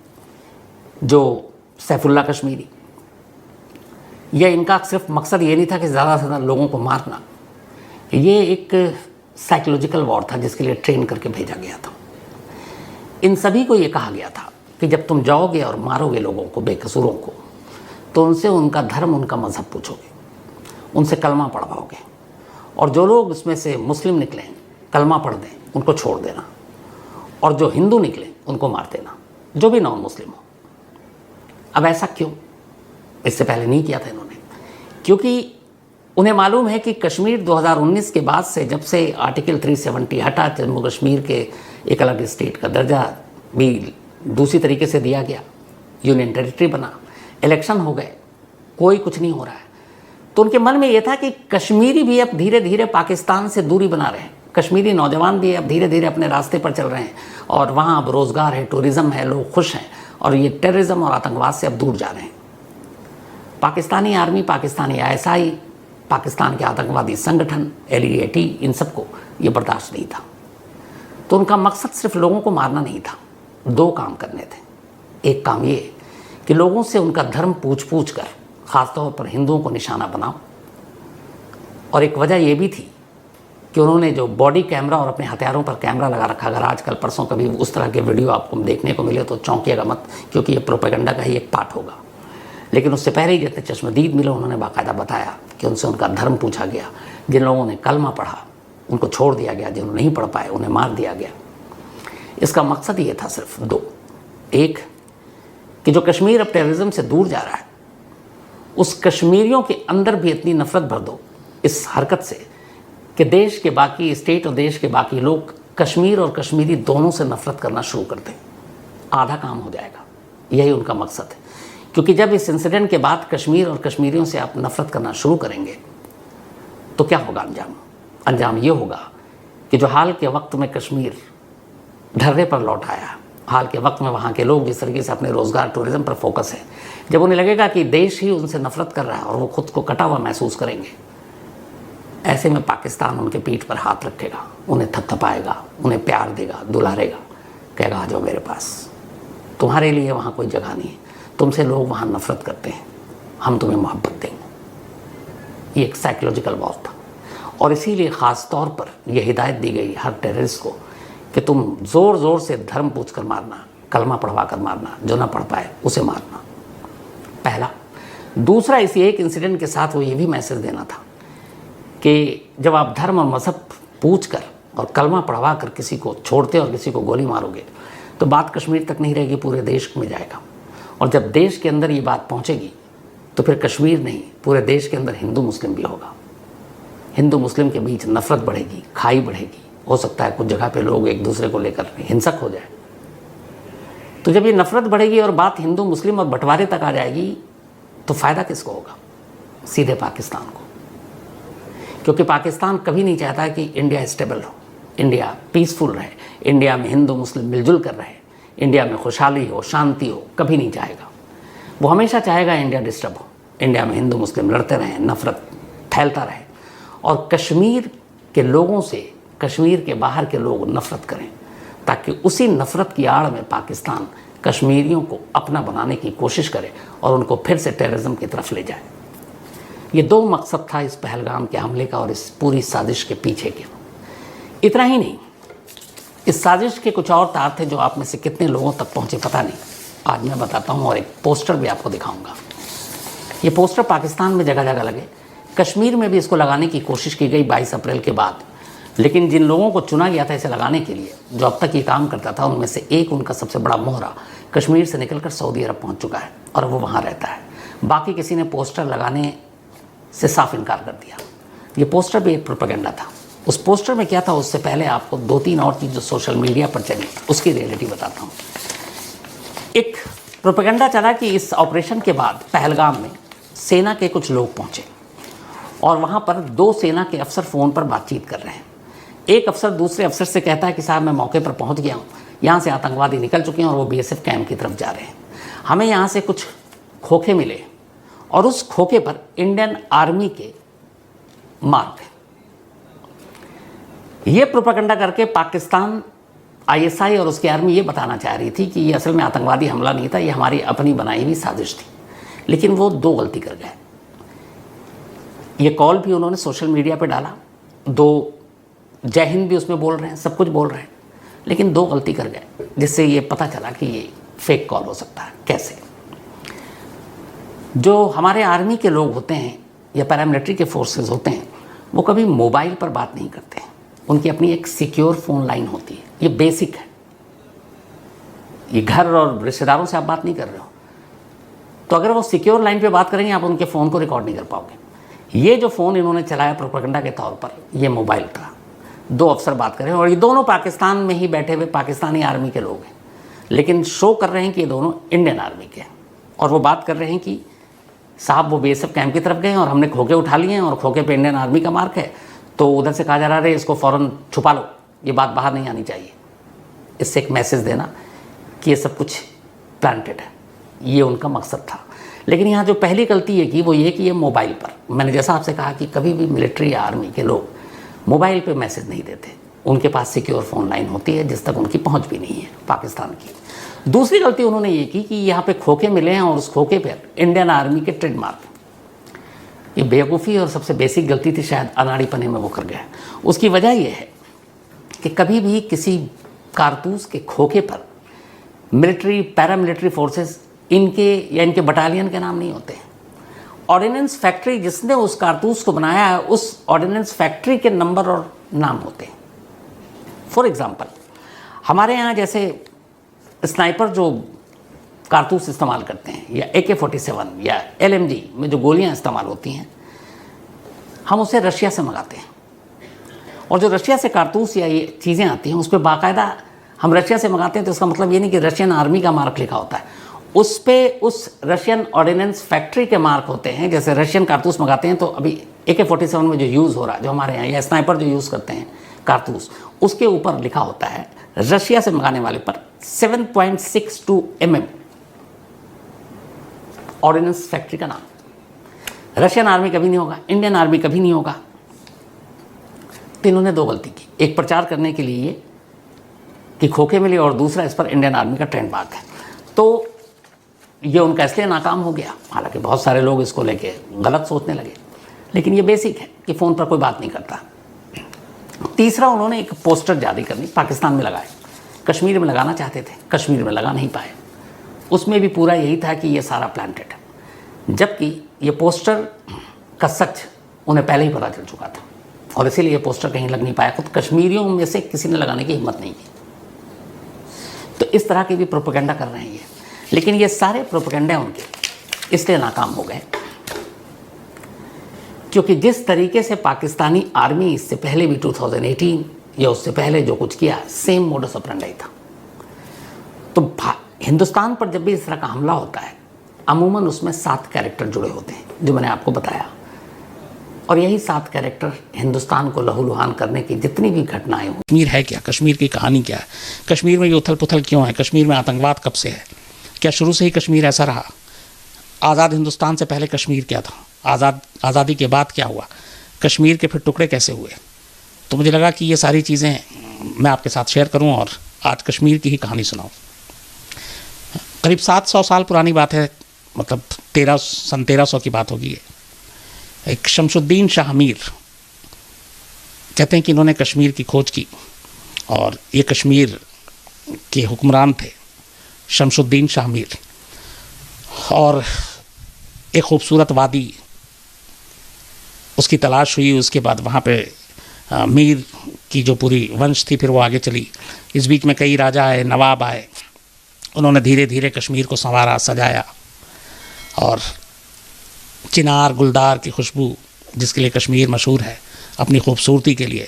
जो सैफुल्ला कश्मीरी। यह इनका सिर्फ मकसद ये नहीं था कि ज़्यादा से ज़्यादा लोगों को मारना, ये एक साइकोलॉजिकल वॉर था जिसके लिए ट्रेन करके भेजा गया था। इन सभी को ये कहा गया था कि जब तुम जाओगे और मारोगे लोगों को, बेकसूरों को, तो उनसे उनका धर्म, उनका मज़हब पूछोगे, उनसे कलमा पढ़वाओगे, और जो लोग उसमें से मुस्लिम निकलें, कलमा पढ़ दें, उनको छोड़ देना, और जो हिंदू निकले उनको मार देना, जो भी नॉन मुस्लिम हो। अब ऐसा क्यों? इससे पहले नहीं किया था इन्होंने, क्योंकि उन्हें मालूम है कि कश्मीर 2019 के बाद से, जब से आर्टिकल 370 हटा, जम्मू कश्मीर के एक अलग स्टेट का दर्जा भी दूसरी तरीके से दिया गया, यूनियन टेरिटरी बना, इलेक्शन हो गए, कोई कुछ नहीं हो रहा है, तो उनके मन में ये था कि कश्मीरी भी अब धीरे धीरे पाकिस्तान से दूरी बना रहे हैं, कश्मीरी नौजवान भी अब धीरे धीरे अपने रास्ते पर चल रहे हैं, और वहाँ अब रोज़गार है, टूरिज़्म है, लोग खुश हैं, और ये टेररिज्म और आतंकवाद से अब दूर जा रहे हैं। पाकिस्तानी आर्मी, पाकिस्तानी ISI, पाकिस्तान के आतंकवादी संगठन LEAT, इन सबको ये बर्दाश्त नहीं था। तो उनका मकसद सिर्फ लोगों को मारना नहीं था, दो काम करने थे। एक काम ये कि लोगों से उनका धर्म पूछ कर, ख़ासतौर पर हिंदुओं को निशाना बनाओ, और एक वजह यह भी थी कि उन्होंने जो बॉडी कैमरा और अपने हथियारों पर कैमरा लगा रखा, अगर आजकल परसों कभी उस तरह के वीडियो आपको देखने को मिले तो चौंकिएगा मत, क्योंकि ये प्रोपेगेंडा का ही एक पार्ट होगा। लेकिन उससे पहले ही जितने चश्मदीद मिले, उन्होंने बाकायदा बताया कि उनसे उनका धर्म पूछा गया, जिन लोगों ने कलमा पढ़ा उनको छोड़ दिया गया, जिन्होंने नहीं पढ़ पाए उन्हें मार दिया गया। इसका मकसद ये था सिर्फ दो। एक कि जो कश्मीर अब टेररिज्म से दूर जा रहा है, उस कश्मीरियों के अंदर भी इतनी नफरत भर दो इस हरकत से कि देश के बाकी स्टेट और देश के बाकी लोग कश्मीर और कश्मीरी दोनों से नफरत करना शुरू कर दें। आधा काम हो जाएगा, यही उनका मकसद है। क्योंकि जब इस इंसिडेंट के बाद कश्मीर और कश्मीरियों से आप नफरत करना शुरू करेंगे तो क्या होगा अंजाम ये होगा कि जो हाल के वक्त में कश्मीर ढर्रे पर लौट आया, हाल के वक्त में वहाँ के लोग जिस तरीके से अपने रोज़गार, टूरिज़्म पर फोकस है, जब उन्हें लगेगा कि देश ही उनसे नफरत कर रहा है और वो खुद को कटा हुआ महसूस करेंगे, ऐसे में पाकिस्तान उनके पीठ पर हाथ रखेगा, उन्हें थपथपाएगा, उन्हें प्यार देगा, दुलारेगा, कहेगा आ जाओ मेरे पास, तुम्हारे लिए वहाँ कोई जगह नहीं है, तुमसे लोग वहाँ नफरत करते हैं, हम तुम्हें मोहब्बत देंगे। ये एक साइकोलॉजिकल वॉर था, और इसीलिए ख़ास तौर पर यह हिदायत दी गई हर टेररिस्ट को कि तुम ज़ोर ज़ोर से धर्म पूछ कर मारना, कलमा पढ़वा कर मारना, जो ना पढ़ पाए उसे मारना, पहला। दूसरा, इसी एक इंसिडेंट के साथ वो ये भी मैसेज देना था कि जब आप धर्म और मज़हब पूछ कर और कलमा पढ़वा कर किसी को छोड़ते और किसी को गोली मारोगे तो बात कश्मीर तक नहीं रहेगी, पूरे देश में जाएगा, और जब देश के अंदर ये बात पहुंचेगी तो फिर कश्मीर नहीं, पूरे देश के अंदर हिंदू मुस्लिम भी होगा। हिंदू मुस्लिम के बीच नफरत बढ़ेगी, खाई बढ़ेगी, हो सकता है कुछ जगह पे लोग एक दूसरे को लेकर हिंसक हो जाए। तो जब ये नफरत बढ़ेगी और बात हिंदू मुस्लिम और बंटवारे तक आ जाएगी तो फ़ायदा किसको होगा? सीधे पाकिस्तान को, क्योंकि पाकिस्तान कभी नहीं चाहता कि इंडिया स्टेबल हो, इंडिया पीसफुल रहे, इंडिया में हिंदू मुस्लिम मिलजुल कर रहे, इंडिया में खुशहाली हो, शांति हो, कभी नहीं चाहेगा। वो हमेशा चाहेगा इंडिया डिस्टर्ब हो, इंडिया में हिंदू मुस्लिम लड़ते रहें, नफरत फैलता रहे, और कश्मीर के लोगों से कश्मीर के बाहर के लोग नफरत करें, ताकि उसी नफरत की आड़ में पाकिस्तान कश्मीरियों को अपना बनाने की कोशिश करे और उनको फिर से टेररिज्म की तरफ ले जाए। ये दो मकसद था इस पहलगाम के हमले का और इस पूरी साजिश के पीछे के। इतना ही नहीं, इस साजिश के कुछ और तार थे जो आप में से कितने लोगों तक पहुंचे पता नहीं, आज मैं बताता हूं, और एक पोस्टर भी आपको दिखाऊंगा। ये पोस्टर पाकिस्तान में जगह जगह लगे, कश्मीर में भी इसको लगाने की कोशिश की गई 22 अप्रैल के बाद, लेकिन जिन लोगों को चुना गया था इसे लगाने के लिए, जो अब तक ये काम करता था, उनमें से एक, उनका सबसे बड़ा मोहरा कश्मीर से निकलकर सऊदी अरब पहुंच चुका है और वो वहाँ रहता है। बाकी किसी ने पोस्टर लगाने से साफ इनकार कर दिया। ये पोस्टर भी एक प्रोपेगेंडा था। उस पोस्टर में क्या था, उससे पहले आपको 2-3 और चीज़ जो सोशल मीडिया पर चली उसकी रियलिटी बताता हूँ। एक प्रोपेगेंडा चला कि इस ऑपरेशन के बाद पहलगाम में सेना के कुछ लोग पहुँचे और वहाँ पर 2 सेना के अफसर फ़ोन पर बातचीत कर रहे हैं। एक अफसर दूसरे अफसर से कहता है कि साहब मैं मौके पर पहुँच गया हूँ, यहाँ से आतंकवादी निकल चुके हैं और वो BSF कैंप की तरफ जा रहे हैं, हमें यहाँ से कुछ खोखे मिले और उस खोखे पर इंडियन आर्मी के मार्ग है। ये प्रोपेगेंडा करके पाकिस्तान आईएसआई और उसकी आर्मी ये बताना चाह रही थी कि ये असल में आतंकवादी हमला नहीं था, ये हमारी अपनी बनाई हुई साजिश थी। लेकिन वो दो गलती कर गए। ये कॉल भी उन्होंने सोशल मीडिया पे डाला, दो जय हिंद भी उसमें बोल रहे हैं, सब कुछ बोल रहे हैं, लेकिन दो गलती कर गए जिससे ये पता चला कि ये फेक कॉल हो सकता है। कैसे? जो हमारे आर्मी के लोग होते हैं या पैरामिलिट्री के फोर्सेस होते हैं, वो कभी मोबाइल पर बात नहीं करते हैं। उनकी अपनी एक सिक्योर फ़ोन लाइन होती है, ये बेसिक है। ये घर और रिश्तेदारों से आप बात नहीं कर रहे हो, तो अगर वो सिक्योर लाइन पे बात करेंगे, आप उनके फ़ोन को रिकॉर्ड नहीं कर पाओगे। ये जो फ़ोन इन्होंने चलाया प्रोपेगेंडा के तौर पर, ये मोबाइल था। दो अफसर बात कर रहे हैं और ये दोनों पाकिस्तान में ही बैठे हुए पाकिस्तानी आर्मी के लोग हैं, लेकिन शो कर रहे हैं कि ये दोनों इंडियन आर्मी के हैं। और वो बात कर रहे हैं कि साहब वो बीएसएफ कैंप की तरफ गए हैं और हमने खोखे उठा लिए हैं और खोखे पे इंडियन आर्मी का मार्क है, तो उधर से कहा जा रहा है इसको फ़ौरन छुपा लो, ये बात बाहर नहीं आनी चाहिए। इससे एक मैसेज देना कि ये सब कुछ प्लांटेड है, ये उनका मकसद था। लेकिन यहाँ जो पहली गलती है कि वो ये कि ये मोबाइल पर, मैंने जैसा आपसे कहा कि कभी भी मिलिट्री या आर्मी के लोग मोबाइल पे मैसेज नहीं देते, उनके पास सिक्योर फ़ोन लाइन होती है जिस तक उनकी पहुँच भी नहीं है पाकिस्तान की। दूसरी गलती उन्होंने ये की कि यहाँ पे खोखे मिले हैं और उस खोखे पर इंडियन आर्मी के ट्रेडमार्क। ये बेवकूफ़ी और सबसे बेसिक गलती थी, शायद अनाड़ीपने में वो कर गया। उसकी वजह यह है कि कभी भी किसी कारतूस के खोखे पर मिलिट्री पैरामिलिट्री फोर्सेस इनके या इनके बटालियन के नाम नहीं होते हैं। ऑर्डिनेंस फैक्ट्री जिसने उस कारतूस को बनाया है, उस ऑर्डिनेंस फैक्ट्री के नंबर और नाम होते हैं। फॉर एग्ज़ाम्पल, हमारे यहाँ जैसे स्नाइपर जो कारतूस इस्तेमाल करते हैं या AK-47 या LMG में जो गोलियां इस्तेमाल होती हैं, हम उसे रशिया से मंगाते हैं। और जो रशिया से कारतूस या ये चीज़ें आती हैं, उस पर बाकायदा हम रशिया से मंगाते हैं, तो इसका मतलब ये नहीं कि रशियन आर्मी का मार्क लिखा होता है। उस पर उस रशियन ऑर्डिनेंस फैक्ट्री के मार्क होते हैं। जैसे रशियन कारतूस मंगाते हैं तो अभी AK-47 में जो यूज़ हो रहा है, जो हमारे यहाँ, या स्नाइपर जो यूज़ करते हैं कारतूस, उसके ऊपर लिखा होता है रशिया से मंगाने वाले पर 7.62 mm ऑर्डिनेंस फैक्ट्री का नाम। रशियन आर्मी कभी नहीं होगा, इंडियन आर्मी कभी नहीं होगा। तो इन्होंने दो गलती की, एक प्रचार करने के लिए कि खोखे मिले और दूसरा इस पर इंडियन आर्मी का ट्रेंड मार्क है। तो ये उनका इसलिए नाकाम हो गया, हालांकि बहुत सारे लोग इसको लेके गलत सोचने लगे, लेकिन ये बेसिक है कि फ़ोन पर कोई बात नहीं करता। तीसरा, उन्होंने एक पोस्टर जारी करनी पाकिस्तान में लगाए। कश्मीर में लगाना चाहते थे, कश्मीर में लगा नहीं पाए। उसमें भी पूरा यही था कि ये सारा प्लांटेड है, जबकि ये पोस्टर का सच उन्हें पहले ही पता चल चुका था और इसीलिए ये पोस्टर कहीं लग नहीं पाया। खुद कश्मीरियों में से किसी ने लगाने की हिम्मत नहीं की। तो इस तरह के भी प्रोपेगेंडा कर रहे हैं ये, लेकिन ये सारे प्रोपेगेंडा उनके इसलिए नाकाम हो गए क्योंकि जिस तरीके से पाकिस्तानी आर्मी इससे पहले भी 2018 या उससे पहले जो कुछ किया, सेम मोडस ऑपरेंडी था। तो हिंदुस्तान पर जब भी इस तरह का हमला होता है, अमूमन उसमें 7 कैरेक्टर जुड़े होते हैं, जो मैंने आपको बताया। और यही 7 कैरेक्टर हिंदुस्तान को लहूलुहान करने की जितनी भी घटनाएं हुई। कश्मीर है क्या, कश्मीर की कहानी क्या है, कश्मीर में ये उथल पुथल क्यों है, कश्मीर में आतंकवाद कब से है, क्या शुरू से ही कश्मीर ऐसा रहा, आज़ाद हिंदुस्तान से पहले कश्मीर क्या था, आज़ादी के बाद क्या हुआ, कश्मीर के फिर टुकड़े कैसे हुए। तो मुझे लगा कि ये सारी चीज़ें मैं आपके साथ शेयर करूं और आज कश्मीर की ही कहानी सुनाऊं। करीब 700 साल पुरानी बात है, मतलब 1300 की बात होगी। एक शमशुद्दीन शाह मीर कहते हैं कि इन्होंने कश्मीर की खोज की और ये कश्मीर के हुक्मरान थे शमशुद्दीन शाह मीर। और एक खूबसूरत वादी उसकी तलाश हुई, उसके बाद वहाँ पे मीर की जो पूरी वंश थी फिर वो आगे चली। इस बीच में कई राजा आए, नवाब आए, उन्होंने धीरे धीरे कश्मीर को संवारा, सजाया और चिनार गुलदार की खुशबू जिसके लिए कश्मीर मशहूर है अपनी खूबसूरती के लिए,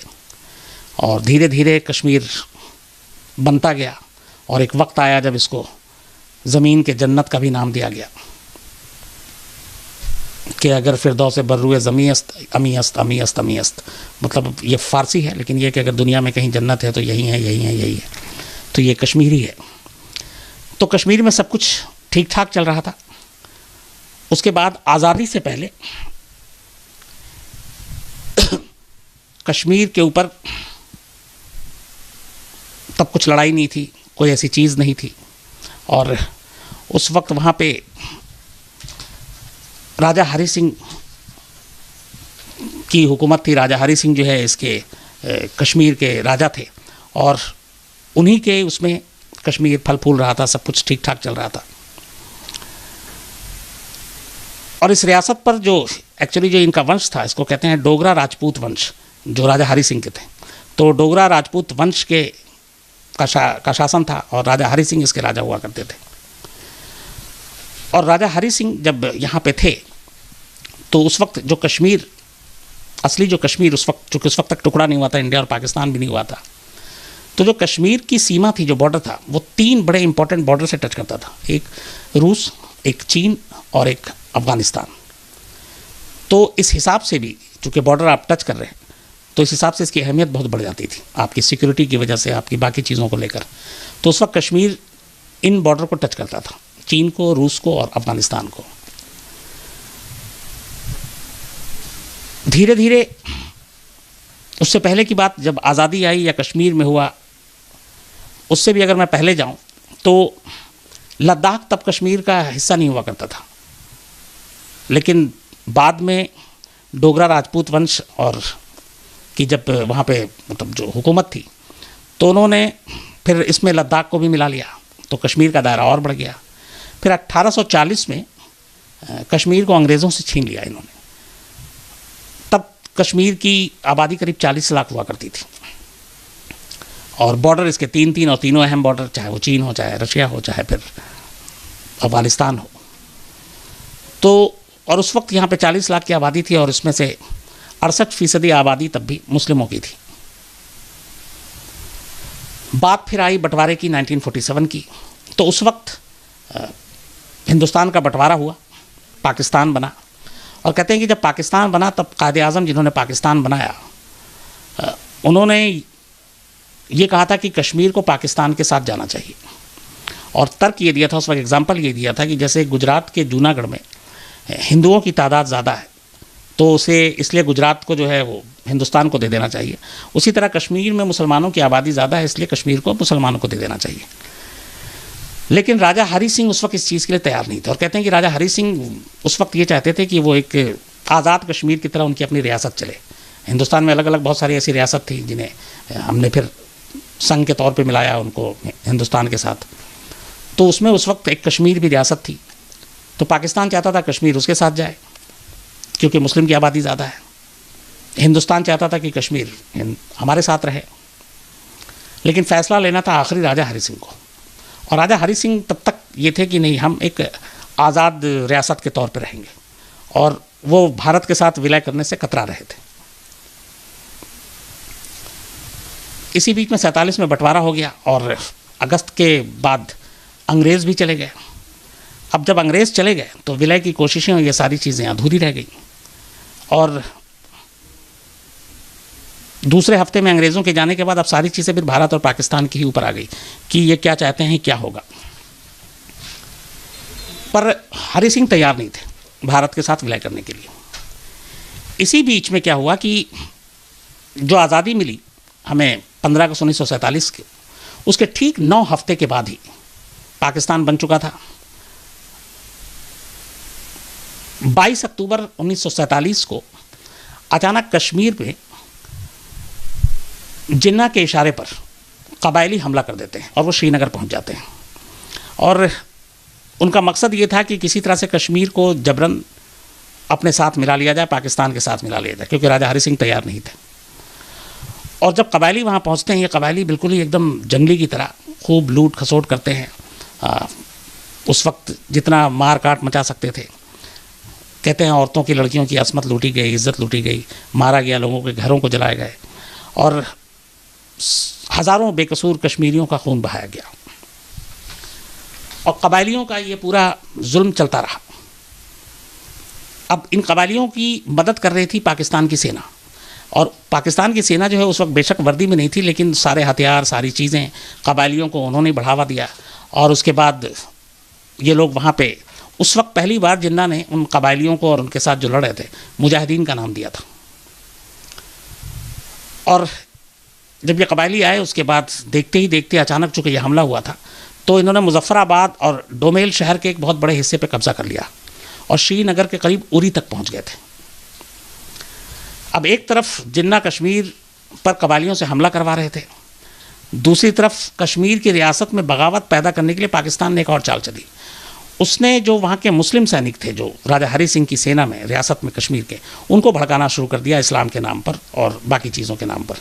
और धीरे धीरे कश्मीर बनता गया और एक वक्त आया जब इसको ज़मीन के जन्नत का भी नाम दिया गया कि अगर फिरदौस बर्रुए ज़मी अस्त अमी अस्त अमी अस्त अमी अस्त, मतलब ये फ़ारसी है लेकिन ये कि अगर दुनिया में कहीं जन्नत है तो यही है, यही है, यही है। तो ये कश्मीरी है। तो कश्मीर में सब कुछ ठीक ठाक चल रहा था। उसके बाद आज़ादी से पहले कश्मीर के ऊपर तब कुछ लड़ाई नहीं थी, कोई ऐसी चीज़ नहीं थी, और उस वक्त वहाँ पे राजा हरि सिंह की हुकूमत थी। राजा हरि सिंह जो है इसके कश्मीर के राजा थे, और उन्हीं के उसमें कश्मीर फल फूल रहा था, सब कुछ ठीक ठाक चल रहा था। और इस रियासत पर जो एक्चुअली जो इनका वंश था, इसको कहते हैं डोगरा राजपूत वंश, जो राजा हरि सिंह के थे। तो डोगरा राजपूत वंश के का शासन था, और राजा हरि सिंह इसके राजा हुआ करते थे। और राजा हरि सिंह जब यहाँ पे थे तो उस वक्त जो कश्मीर, असली जो कश्मीर उस वक्त, चूँकि उस वक्त तक टुकड़ा नहीं हुआ था, इंडिया और पाकिस्तान भी नहीं हुआ था, तो जो कश्मीर की सीमा थी, जो बॉर्डर था, वो 3 बड़े इंपॉर्टेंट बॉर्डर से टच करता था। एक रूस, एक चीन और एक अफ़गानिस्तान। तो इस हिसाब से भी चूँकि बॉर्डर आप टच कर रहे हैं, तो इस हिसाब से इसकी अहमियत बहुत बढ़ जाती थी, आपकी सिक्योरिटी की वजह से, आपकी बाकी चीज़ों को लेकर। तो उस वक्त कश्मीर इन बॉर्डर को टच करता था, चीन को, रूस को और अफ़गानिस्तान को। धीरे धीरे उससे पहले की बात, जब आज़ादी आई या कश्मीर में हुआ, उससे भी अगर मैं पहले जाऊं तो लद्दाख तब कश्मीर का हिस्सा नहीं हुआ करता था। लेकिन बाद में डोगरा राजपूत वंश और की जब वहाँ पे मतलब जो हुकूमत थी, तो उन्होंने फिर इसमें लद्दाख को भी मिला लिया, तो कश्मीर का दायरा और बढ़ गया। फिर 1840 में कश्मीर को अंग्रेज़ों से छीन लिया इन्होंने। तब कश्मीर की आबादी करीब 40 लाख हुआ करती थी, और बॉर्डर इसके 3 और तीनों अहम बॉर्डर, चाहे वो चीन हो, चाहे रशिया हो, चाहे फिर अफ़गानिस्तान हो। तो और उस वक्त यहाँ पे 40 लाख की आबादी थी, और इसमें से 68% आबादी तब भी मुस्लिमों की थी। बात फिर आई बंटवारे की 1947 की। तो उस वक्त हिंदुस्तान का बंटवारा हुआ, पाकिस्तान बना। और कहते हैं कि जब पाकिस्तान बना तब कायदे आज़म जिन्होंने पाकिस्तान बनाया, उन्होंने ये कहा था कि कश्मीर को पाकिस्तान के साथ जाना चाहिए। और तर्क ये दिया था उस वक्त, एग्जाम्पल ये दिया था कि जैसे गुजरात के जूनागढ़ में हिंदुओं की तादाद ज़्यादा है, तो उसे इसलिए गुजरात को जो है वो हिंदुस्तान को दे देना चाहिए। उसी तरह कश्मीर में मुसलमानों की आबादी ज़्यादा है, इसलिए कश्मीर को मुसलमानों को दे देना चाहिए। लेकिन राजा हरि सिंह उस वक्त इस चीज़ के लिए तैयार नहीं थे। और कहते हैं कि राजा हरि सिंह उस वक्त ये चाहते थे कि वो एक आज़ाद कश्मीर की तरह उनकी अपनी रियासत चले। हिंदुस्तान में अलग अलग बहुत सारी ऐसी रियासत थी जिन्हें हमने फिर संघ के तौर पे मिलाया उनको हिंदुस्तान के साथ। तो उसमें उस वक्त एक कश्मीर भी रियासत थी। तो पाकिस्तान चाहता था कश्मीर उसके साथ जाए, क्योंकि मुस्लिम की आबादी ज़्यादा है। हिंदुस्तान चाहता था कि कश्मीर हमारे साथ रहे। लेकिन फ़ैसला लेना था आखिरी राजा हरि सिंह को। और राजा हरि सिंह तब तक ये थे कि नहीं, हम एक आज़ाद रियासत के तौर पर रहेंगे, और वो भारत के साथ विलय करने से कतरा रहे थे। इसी बीच में 47 में बंटवारा हो गया, और अगस्त के बाद अंग्रेज़ भी चले गए। अब जब अंग्रेज़ चले गए तो विलय की कोशिशें और ये सारी चीज़ें अधूरी रह गई। और दूसरे हफ्ते में अंग्रेज़ों के जाने के बाद अब सारी चीज़ें फिर भारत और पाकिस्तान के ही ऊपर आ गई कि ये क्या चाहते हैं, क्या होगा। पर हरि सिंह तैयार नहीं थे भारत के साथ विलय करने के लिए। इसी बीच में क्या हुआ कि जो आज़ादी मिली हमें 15 अगस्त 1947 के, उसके ठीक 9 हफ्ते के बाद ही पाकिस्तान बन चुका था। 22 अक्टूबर 1947 को अचानक कश्मीर में जिन्ना के इशारे पर कबायली हमला कर देते हैं और वो श्रीनगर पहुंच जाते हैं। और उनका मकसद ये था कि किसी तरह से कश्मीर को जबरन अपने साथ मिला लिया जाए, पाकिस्तान के साथ मिला लिया जाए, क्योंकि राजा हरि सिंह तैयार नहीं थे। और जब कबायली वहाँ पहुँचते हैं, ये कबायली बिल्कुल ही एकदम जंगली की तरह खूब लूट खसोट करते हैं। उस वक्त जितना मार काट मचा सकते थे। कहते हैं औरतों की, लड़कियों की असमत लूटी गई, इज़्ज़त लूटी गई, मारा गया, लोगों के घरों को जलाए गए, और हज़ारों बेकसूर कश्मीरियों का खून बहाया गया। और कबायलियों का ये पूरा जुल्म चलता रहा। अब इन कबायलियों की मदद कर रही थी पाकिस्तान की सेना। और पाकिस्तान की सेना जो है उस वक्त बेशक वर्दी में नहीं थी, लेकिन सारे हथियार, सारी चीज़ें कबायलियों को उन्होंने बढ़ावा दिया। और उसके बाद ये लोग वहाँ पे उस वक्त पहली बार जिन्ना ने उन कबायलियों को और उनके साथ जो लड़ रहे थे मुजाहिदीन का नाम दिया था। और जब ये कबायली आए उसके बाद देखते ही देखते अचानक चूँकि ये हमला हुआ था तो इन्होंने मुजफ्फराबाद और डोमेल शहर के एक बहुत बड़े हिस्से पे कब्जा कर लिया और श्रीनगर के करीब उरी तक पहुंच गए थे। अब एक तरफ जिन्ना कश्मीर पर कबायलियों से हमला करवा रहे थे, दूसरी तरफ कश्मीर की रियासत में बगावत पैदा करने के लिए पाकिस्तान ने एक और चाल चली। उसने जो वहाँ के मुस्लिम सैनिक थे जो राजा हरी सिंह की सेना में रियासत में कश्मीर के, उनको भड़काना शुरू कर दिया इस्लाम के नाम पर और बाकी चीज़ों के नाम पर।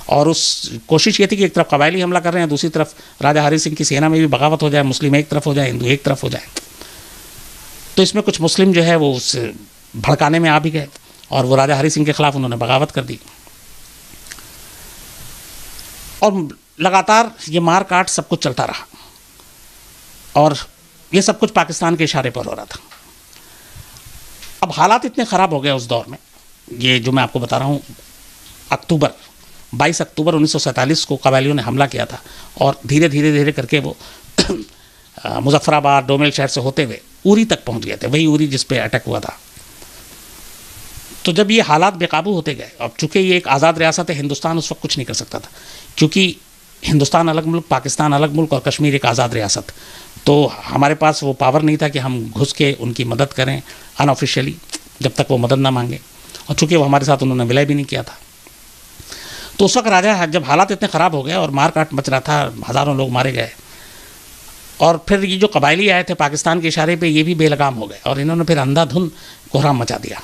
और उस कोशिश ये थी कि एक तरफ कबायली हमला कर रहे हैं, दूसरी तरफ राजा हरी सिंह की सेना में भी बगावत हो जाए, मुस्लिम एक तरफ हो जाए, हिंदू एक तरफ हो जाए। तो इसमें कुछ मुस्लिम जो है वो उस भड़काने में आ भी गए और वो राजा हरी सिंह के खिलाफ उन्होंने बगावत कर दी और लगातार ये मार काट सब कुछ चलता रहा और ये सब कुछ पाकिस्तान के इशारे पर हो रहा था। अब हालात इतने ख़राब हो गए उस दौर में, ये जो मैं आपको बता रहा हूँ, 22 अक्टूबर 1947 को कबायलियों ने हमला किया था और धीरे धीरे करके वो मुजफ्फराबाद डोमेल शहर से होते हुए उरी तक पहुंच गए थे, वही उरी जिस पे अटैक हुआ था। तो जब ये हालात बेकाबू होते गए, अब चूंकि ये एक आज़ाद रियासत है, हिंदुस्तान उस वक्त कुछ नहीं कर सकता था क्योंकि हिंदुस्तान अलग मुल्क, पाकिस्तान अलग मुल्क और कश्मीर एक आज़ाद रियासत, तो हमारे पास वो पावर नहीं था कि हम घुस के उनकी मदद करें अनऑफिशियली जब तक वो मदद ना मांगे, और चूँकि वो हमारे साथ उन्होंने विलय भी नहीं किया था। तो उस वक्त राजा, जब हालात इतने ख़राब हो गए और मार काट मच रहा था, हज़ारों लोग मारे गए और फिर ये जो कबायली आए थे पाकिस्तान के इशारे पे ये भी बेलगाम हो गए और इन्होंने फिर अंधाधुंध कोहराम मचा दिया।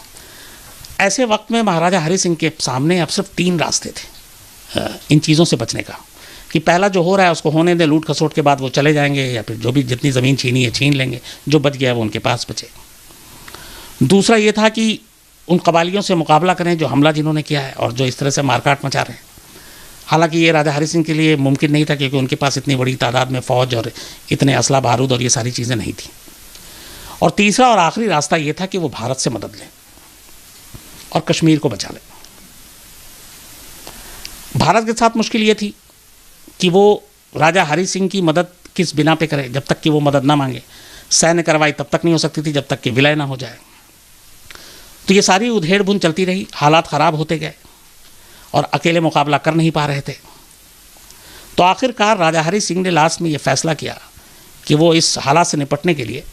ऐसे वक्त में महाराजा हरी सिंह के सामने अब सिर्फ 3 रास्ते थे इन चीज़ों से बचने का, कि पहला जो हो रहा है उसको होने दें, लूट खसोट के बाद वो चले जाएंगे या फिर जो भी जितनी ज़मीन छीनी है छीन लेंगे, जो बच गया वो उनके पास बचे। दूसरा ये था कि उन कबायलियों से मुकाबला करें जो हमला जिन्होंने किया है और जो इस तरह से मारकाट मचा रहे हैं। हालांकि ये राजा हरी सिंह के लिए मुमकिन नहीं था क्योंकि उनके पास इतनी बड़ी तादाद में फ़ौज और इतने असला बारूद और ये सारी चीज़ें नहीं थी। और तीसरा और आखिरी रास्ता ये था कि वो भारत से मदद लें और कश्मीर को बचा लें। भारत के साथ मुश्किल ये थी कि वो राजा हरी सिंह की मदद किस बिना पे करे, जब तक कि वो मदद ना मांगे। सैन्य कार्रवाई तब तक नहीं हो सकती थी जब तक कि विलय ना हो जाए। तो ये सारी उधेड़ बुन चलती रही, हालात ख़राब होते गए और अकेले मुकाबला कर नहीं पा रहे थे। तो आखिरकार राजा हरी सिंह ने लास्ट में ये फैसला किया कि वो इस हालात से निपटने के लिए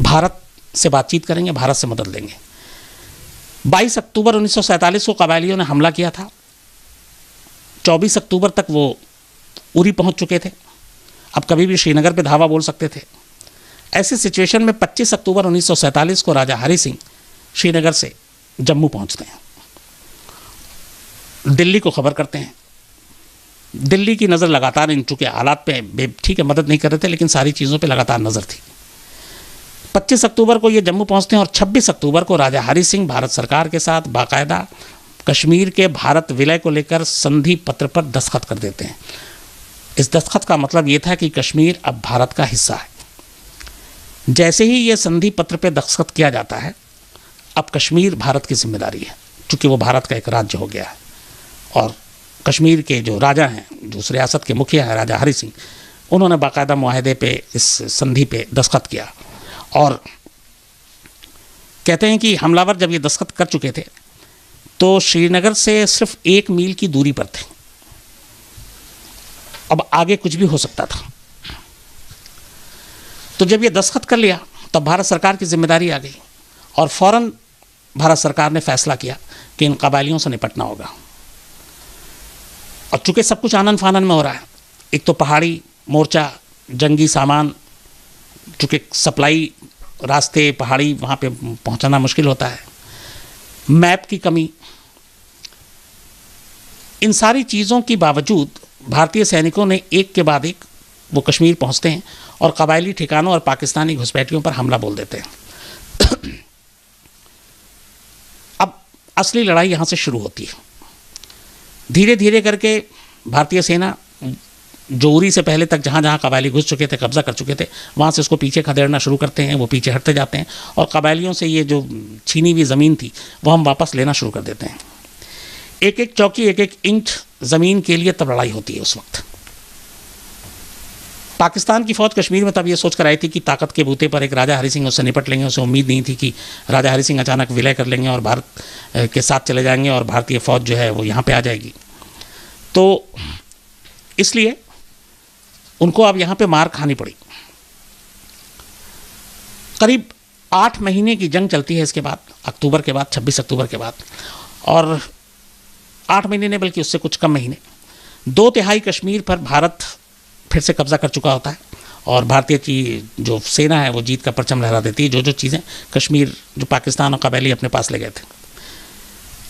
भारत से बातचीत करेंगे, भारत से मदद लेंगे। 22 अक्टूबर 1947 को कबायलियों ने हमला किया था। 24 अक्टूबर तक वो उरी पहुंच चुके थे, अब कभी भी श्रीनगर पे धावा बोल सकते थे। ऐसी सिचुएशन में 25 अक्टूबर 1947 को राजा हरी सिंह श्रीनगर से जम्मू पहुंचते हैं, दिल्ली को खबर करते हैं। दिल्ली की नज़र लगातार इन चुके हालात पे, ठीक है मदद नहीं कर रहे थे लेकिन सारी चीज़ों पे लगातार नज़र थी। 25 अक्टूबर को ये जम्मू पहुंचते हैं और 26 अक्टूबर को राजा हरी सिंह भारत सरकार के साथ बाकायदा कश्मीर के भारत विलय को लेकर संधि पत्र पर दस्तखत कर देते हैं। इस दस्तखत का मतलब ये था कि कश्मीर अब भारत का हिस्सा है। जैसे ही ये संधि पत्र पर दस्तखत किया जाता है, अब कश्मीर भारत की जिम्मेदारी है क्योंकि वो भारत का एक राज्य हो गया है। और कश्मीर के जो राजा हैं, जो उस रियासत के मुखिया हैं राजा हरी सिंह, उन्होंने बाकायदा मुआहदे पे, इस संधि पे दस्तखत किया। और कहते हैं कि हमलावर जब ये दस्तखत कर चुके थे तो श्रीनगर से सिर्फ 1 मील की दूरी पर थे, अब आगे कुछ भी हो सकता था। तो जब ये दस्तखत कर लिया तब भारत सरकार की जिम्मेदारी आ गई और फौरन भारत सरकार ने फैसला किया कि इन कबायलियों से निपटना होगा। और चूंकि सब कुछ आनन फानन में हो रहा है, एक तो पहाड़ी मोर्चा, जंगी सामान, चूँकि सप्लाई रास्ते पहाड़ी, वहाँ पे पहुँचाना मुश्किल होता है, मैप की कमी, इन सारी चीज़ों के बावजूद भारतीय सैनिकों ने एक के बाद एक वो कश्मीर पहुँचते हैं और कबायली ठिकानों और पाकिस्तानी घुसपैठियों पर हमला बोल देते हैं। अब असली लड़ाई यहाँ से शुरू होती है। धीरे धीरे करके भारतीय सेना जो उरी से पहले तक जहाँ जहाँ कबायली घुस चुके थे, कब्जा कर चुके थे, वहाँ से उसको पीछे खदेड़ना शुरू करते हैं। वो पीछे हटते जाते हैं और कबायलियों से ये जो छीनी हुई ज़मीन थी वो हम वापस लेना शुरू कर देते हैं। एक एक चौकी, एक एक इंच ज़मीन के लिए तब लड़ाई होती है। उस वक्त पाकिस्तान की फ़ौज कश्मीर में तब ये सोच कर आई थी कि ताकत के बूते पर एक राजा हरी सिंह उससे निपट लेंगे। उसे उम्मीद नहीं थी कि राजा हरी सिंह अचानक विलय कर लेंगे और भारत के साथ चले जाएंगे और भारतीय फ़ौज जो है वो यहाँ पे आ जाएगी। तो इसलिए उनको अब यहाँ पे मार खानी पड़ी। करीब 8 महीने की जंग चलती है इसके बाद, अक्टूबर के बाद, 26 अक्टूबर के बाद, और 8 महीने ने बल्कि उससे कुछ कम महीने, 2/3 कश्मीर पर भारत फिर से कब्जा कर चुका होता है और भारतीय की जो सेना है वो जीत का परचम लहरा देती है। जो चीज़ें कश्मीर जो पाकिस्तान और कबायली अपने पास ले गए थे,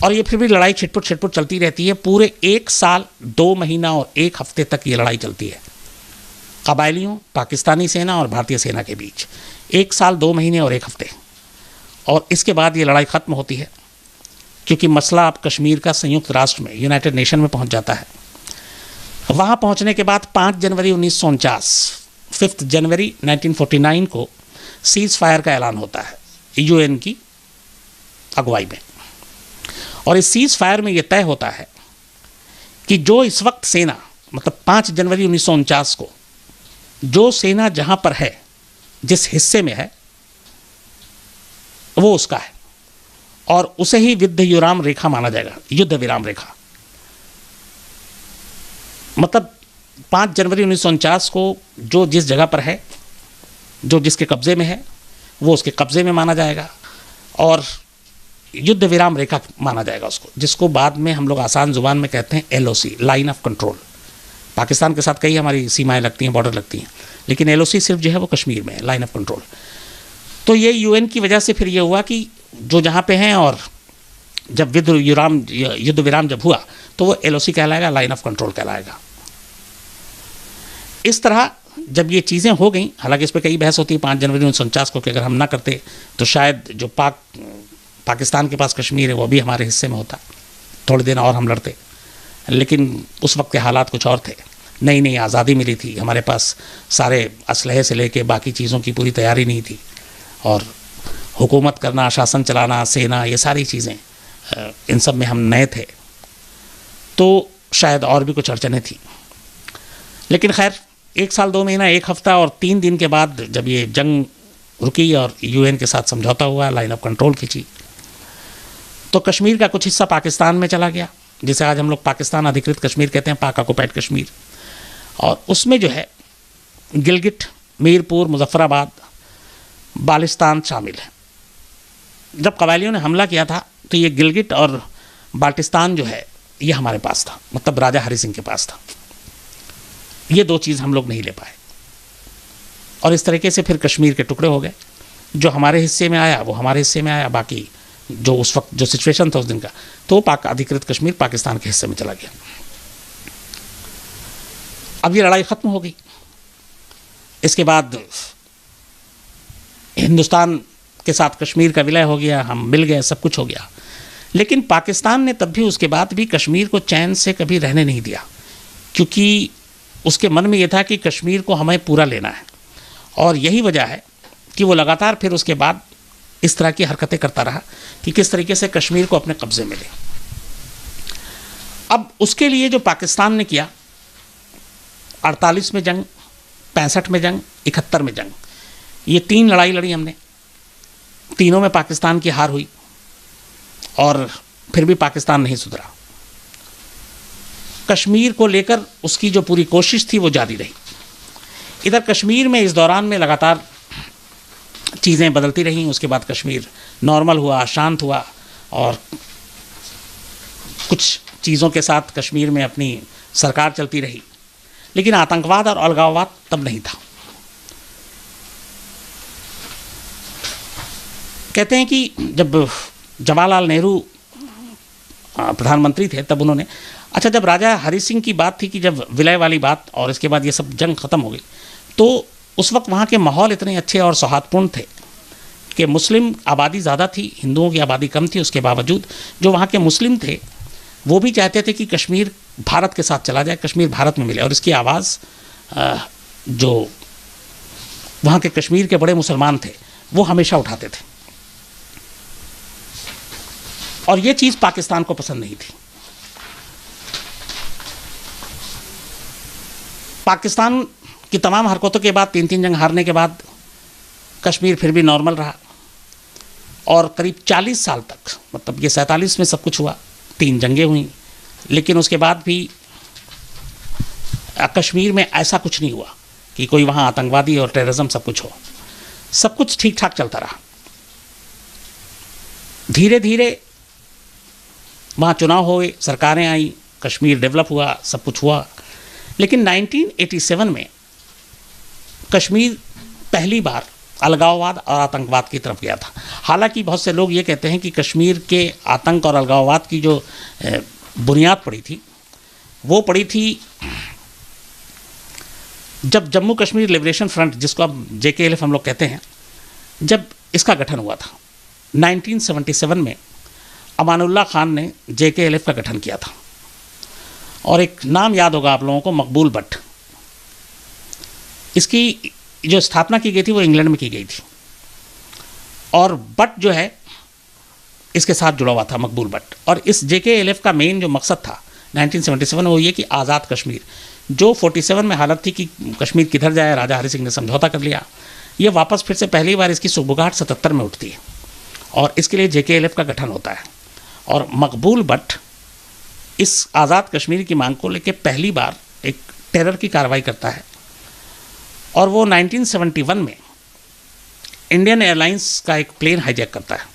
और ये फिर भी लड़ाई छिटपुट चलती रहती है। पूरे 1 साल 2 महीना और 1 हफ्ते तक ये लड़ाई चलती है कबायलियों, पाकिस्तानी सेना और भारतीय सेना के बीच। 1 साल 2 महीने और 1 हफ्ते, और इसके बाद ये लड़ाई ख़त्म होती है क्योंकि मसला अब कश्मीर का संयुक्त राष्ट्र में, यूनाइटेड नेशन में पहुंच जाता है। वहाँ पहुँचने के बाद 5 जनवरी 1949, 5 जनवरी 1949 को सीज़ फायर का ऐलान होता है यूएन की अगुवाई में। और इस सीज़ फायर में ये तय होता है कि जो इस वक्त सेना, मतलब 5 जनवरी 1949 को जो सेना जहाँ पर है, जिस हिस्से में है, वो उसका है और उसे ही युद्ध विराम रेखा माना जाएगा, युद्ध विराम रेखा। मतलब 5 जनवरी 1949 को जो जिस जगह पर है, जो जिसके कब्ज़े में है, वो उसके कब्ज़े में माना जाएगा और युद्ध विराम रेखा माना जाएगा उसको, जिसको बाद में हम लोग आसान ज़ुबान में कहते हैं LOC, line of control. Pakistan के साथ कई हमारी सीमाएं लगती हैं, बॉर्डर लगती हैं, लेकिन LOC सिर्फ जो है वो कश्मीर में है, लाइन ऑफ कंट्रोल। तो ये UN की वजह से फिर ये हुआ कि जो जहाँ पे हैं, और जब युद्ध विराम जब हुआ तो वो LOC कहलाएगा, लाइन ऑफ कंट्रोल कहलाएगा। इस तरह जब ये चीज़ें हो गई, हालांकि इस पर कई बहस होती है 5 जनवरी 1949 को कि अगर हम ना करते तो शायद जो पाकिस्तान के पास कश्मीर है वो भी हमारे हिस्से में होता, थोड़े दिन और हम लड़ते, लेकिन उस वक्त के हालात कुछ और थे। नई नई आज़ादी मिली थी, हमारे पास सारे असलहे से लेके बाकी चीज़ों की पूरी तैयारी नहीं थी, और हुकूमत करना, शासन चलाना, सेना, ये सारी चीज़ें, इन सब में हम नए थे, तो शायद और भी कुछ अड़चनें थी। लेकिन खैर 1 साल 2 महीना 1 हफ्ता और 3 दिन के बाद जब ये जंग रुकी और UN के साथ समझौता हुआ, लाइन ऑफ कंट्रोल खींची, तो कश्मीर का कुछ हिस्सा पाकिस्तान में चला गया, जिसे आज हम लोग पाकिस्तान अधिकृत कश्मीर कहते हैं, पाक ऑक्युपाइड कश्मीर। और उसमें जो है गिलगिट, मीरपुर, मुजफ्फराबाद, बालिस्तान शामिल है। जब कबायलियों ने हमला किया था तो ये गिलगिट और बाल्टिस्तान जो है ये हमारे पास था, मतलब राजा हरि सिंह के पास था। ये 2 चीज़ हम लोग नहीं ले पाए, और इस तरीके से फिर कश्मीर के टुकड़े हो गए। जो हमारे हिस्से में आया वो हमारे हिस्से में आया, बाकी जो उस वक्त जो सिचुएशन था उस दिन का, तो पाक अधिकृत कश्मीर पाकिस्तान के हिस्से में चला गया। अब ये लड़ाई ख़त्म हो गई। इसके बाद हिंदुस्तान के साथ कश्मीर का विलय हो गया, हम मिल गए, सब कुछ हो गया। लेकिन पाकिस्तान ने तब भी, उसके बाद भी कश्मीर को चैन से कभी रहने नहीं दिया, क्योंकि उसके मन में ये था कि कश्मीर को हमें पूरा लेना है। और यही वजह है कि वो लगातार फिर उसके बाद इस तरह की हरकतें करता रहा कि किस तरीके से कश्मीर को अपने कब्जे में ले। अब उसके लिए जो पाकिस्तान ने किया, 48 में जंग, 65 में जंग, 71 में जंग, ये 3 लड़ाई लड़ी हमने। तीनों में पाकिस्तान की हार हुई और फिर भी पाकिस्तान नहीं सुधरा। कश्मीर को लेकर उसकी जो पूरी कोशिश थी वो जारी रही। इधर कश्मीर में इस दौरान में लगातार चीज़ें बदलती रहीं। उसके बाद कश्मीर नॉर्मल हुआ, शांत हुआ, और कुछ चीज़ों के साथ कश्मीर में अपनी सरकार चलती रही, लेकिन आतंकवाद और अलगाववाद तब नहीं था। कहते हैं कि जब जवाहरलाल नेहरू प्रधानमंत्री थे तब उन्होंने, अच्छा जब राजा हरि सिंह की बात थी कि जब विलय वाली बात और इसके बाद ये सब जंग ख़त्म हो गई, तो उस वक्त वहाँ के माहौल इतने अच्छे और सौहार्दपूर्ण थे कि मुस्लिम आबादी ज़्यादा थी, हिंदुओं की आबादी कम थी। उसके बावजूद जो वहाँ के मुस्लिम थे वो भी चाहते थे कि कश्मीर भारत के साथ चला जाए, कश्मीर भारत में मिले। और इसकी आवाज़ जो वहाँ के कश्मीर के बड़े मुसलमान थे वो हमेशा उठाते थे, और ये चीज़ पाकिस्तान को पसंद नहीं थी। पाकिस्तान की तमाम हरकतों के बाद, 3 जंग हारने के बाद, कश्मीर फिर भी नॉर्मल रहा। और करीब 40 साल तक, मतलब ये 47 में सब कुछ हुआ, 3 जंगें हुई, लेकिन उसके बाद भी कश्मीर में ऐसा कुछ नहीं हुआ कि कोई वहाँ आतंकवादी और टेररिज्म सब कुछ हो। सब कुछ ठीक ठाक चलता रहा। धीरे धीरे वहाँ चुनाव हुए, सरकारें आई, कश्मीर डेवलप हुआ, सब कुछ हुआ। लेकिन 1987 में कश्मीर पहली बार अलगाववाद और आतंकवाद की तरफ गया था। हालांकि बहुत से लोग ये कहते हैं कि कश्मीर के आतंक और अलगाववाद की जो बुनियाद पड़ी थी वो पड़ी थी जब जम्मू कश्मीर लिबरेशन फ्रंट, जिसको अब JKLF हम लोग कहते हैं, जब इसका गठन हुआ था 1977 में, अमानुल्लाह खान ने JKLF का गठन किया था। और एक नाम याद होगा आप लोगों को, मकबूल भट्ट। इसकी जो स्थापना की गई थी वो इंग्लैंड में की गई थी, और भट्ट जो है इसके साथ जुड़ा हुआ था, मकबूल भट्ट। और इस JKLF का मेन जो मकसद था 1977 में वो ये कि आज़ाद कश्मीर, जो 47 में हालत थी कि कश्मीर किधर जाए, राजा हरि सिंह ने समझौता कर लिया, ये वापस फिर से पहली बार इसकी सुबुगाहट 77 में उठती है, और इसके लिए JKLF का गठन होता है। और मकबूल भट्ट इस आज़ाद कश्मीर की मांग को लेकर पहली बार एक टेरर की कार्रवाई करता है, और वो 1971 में इंडियन एयरलाइंस का एक प्लेन हाईजैक करता है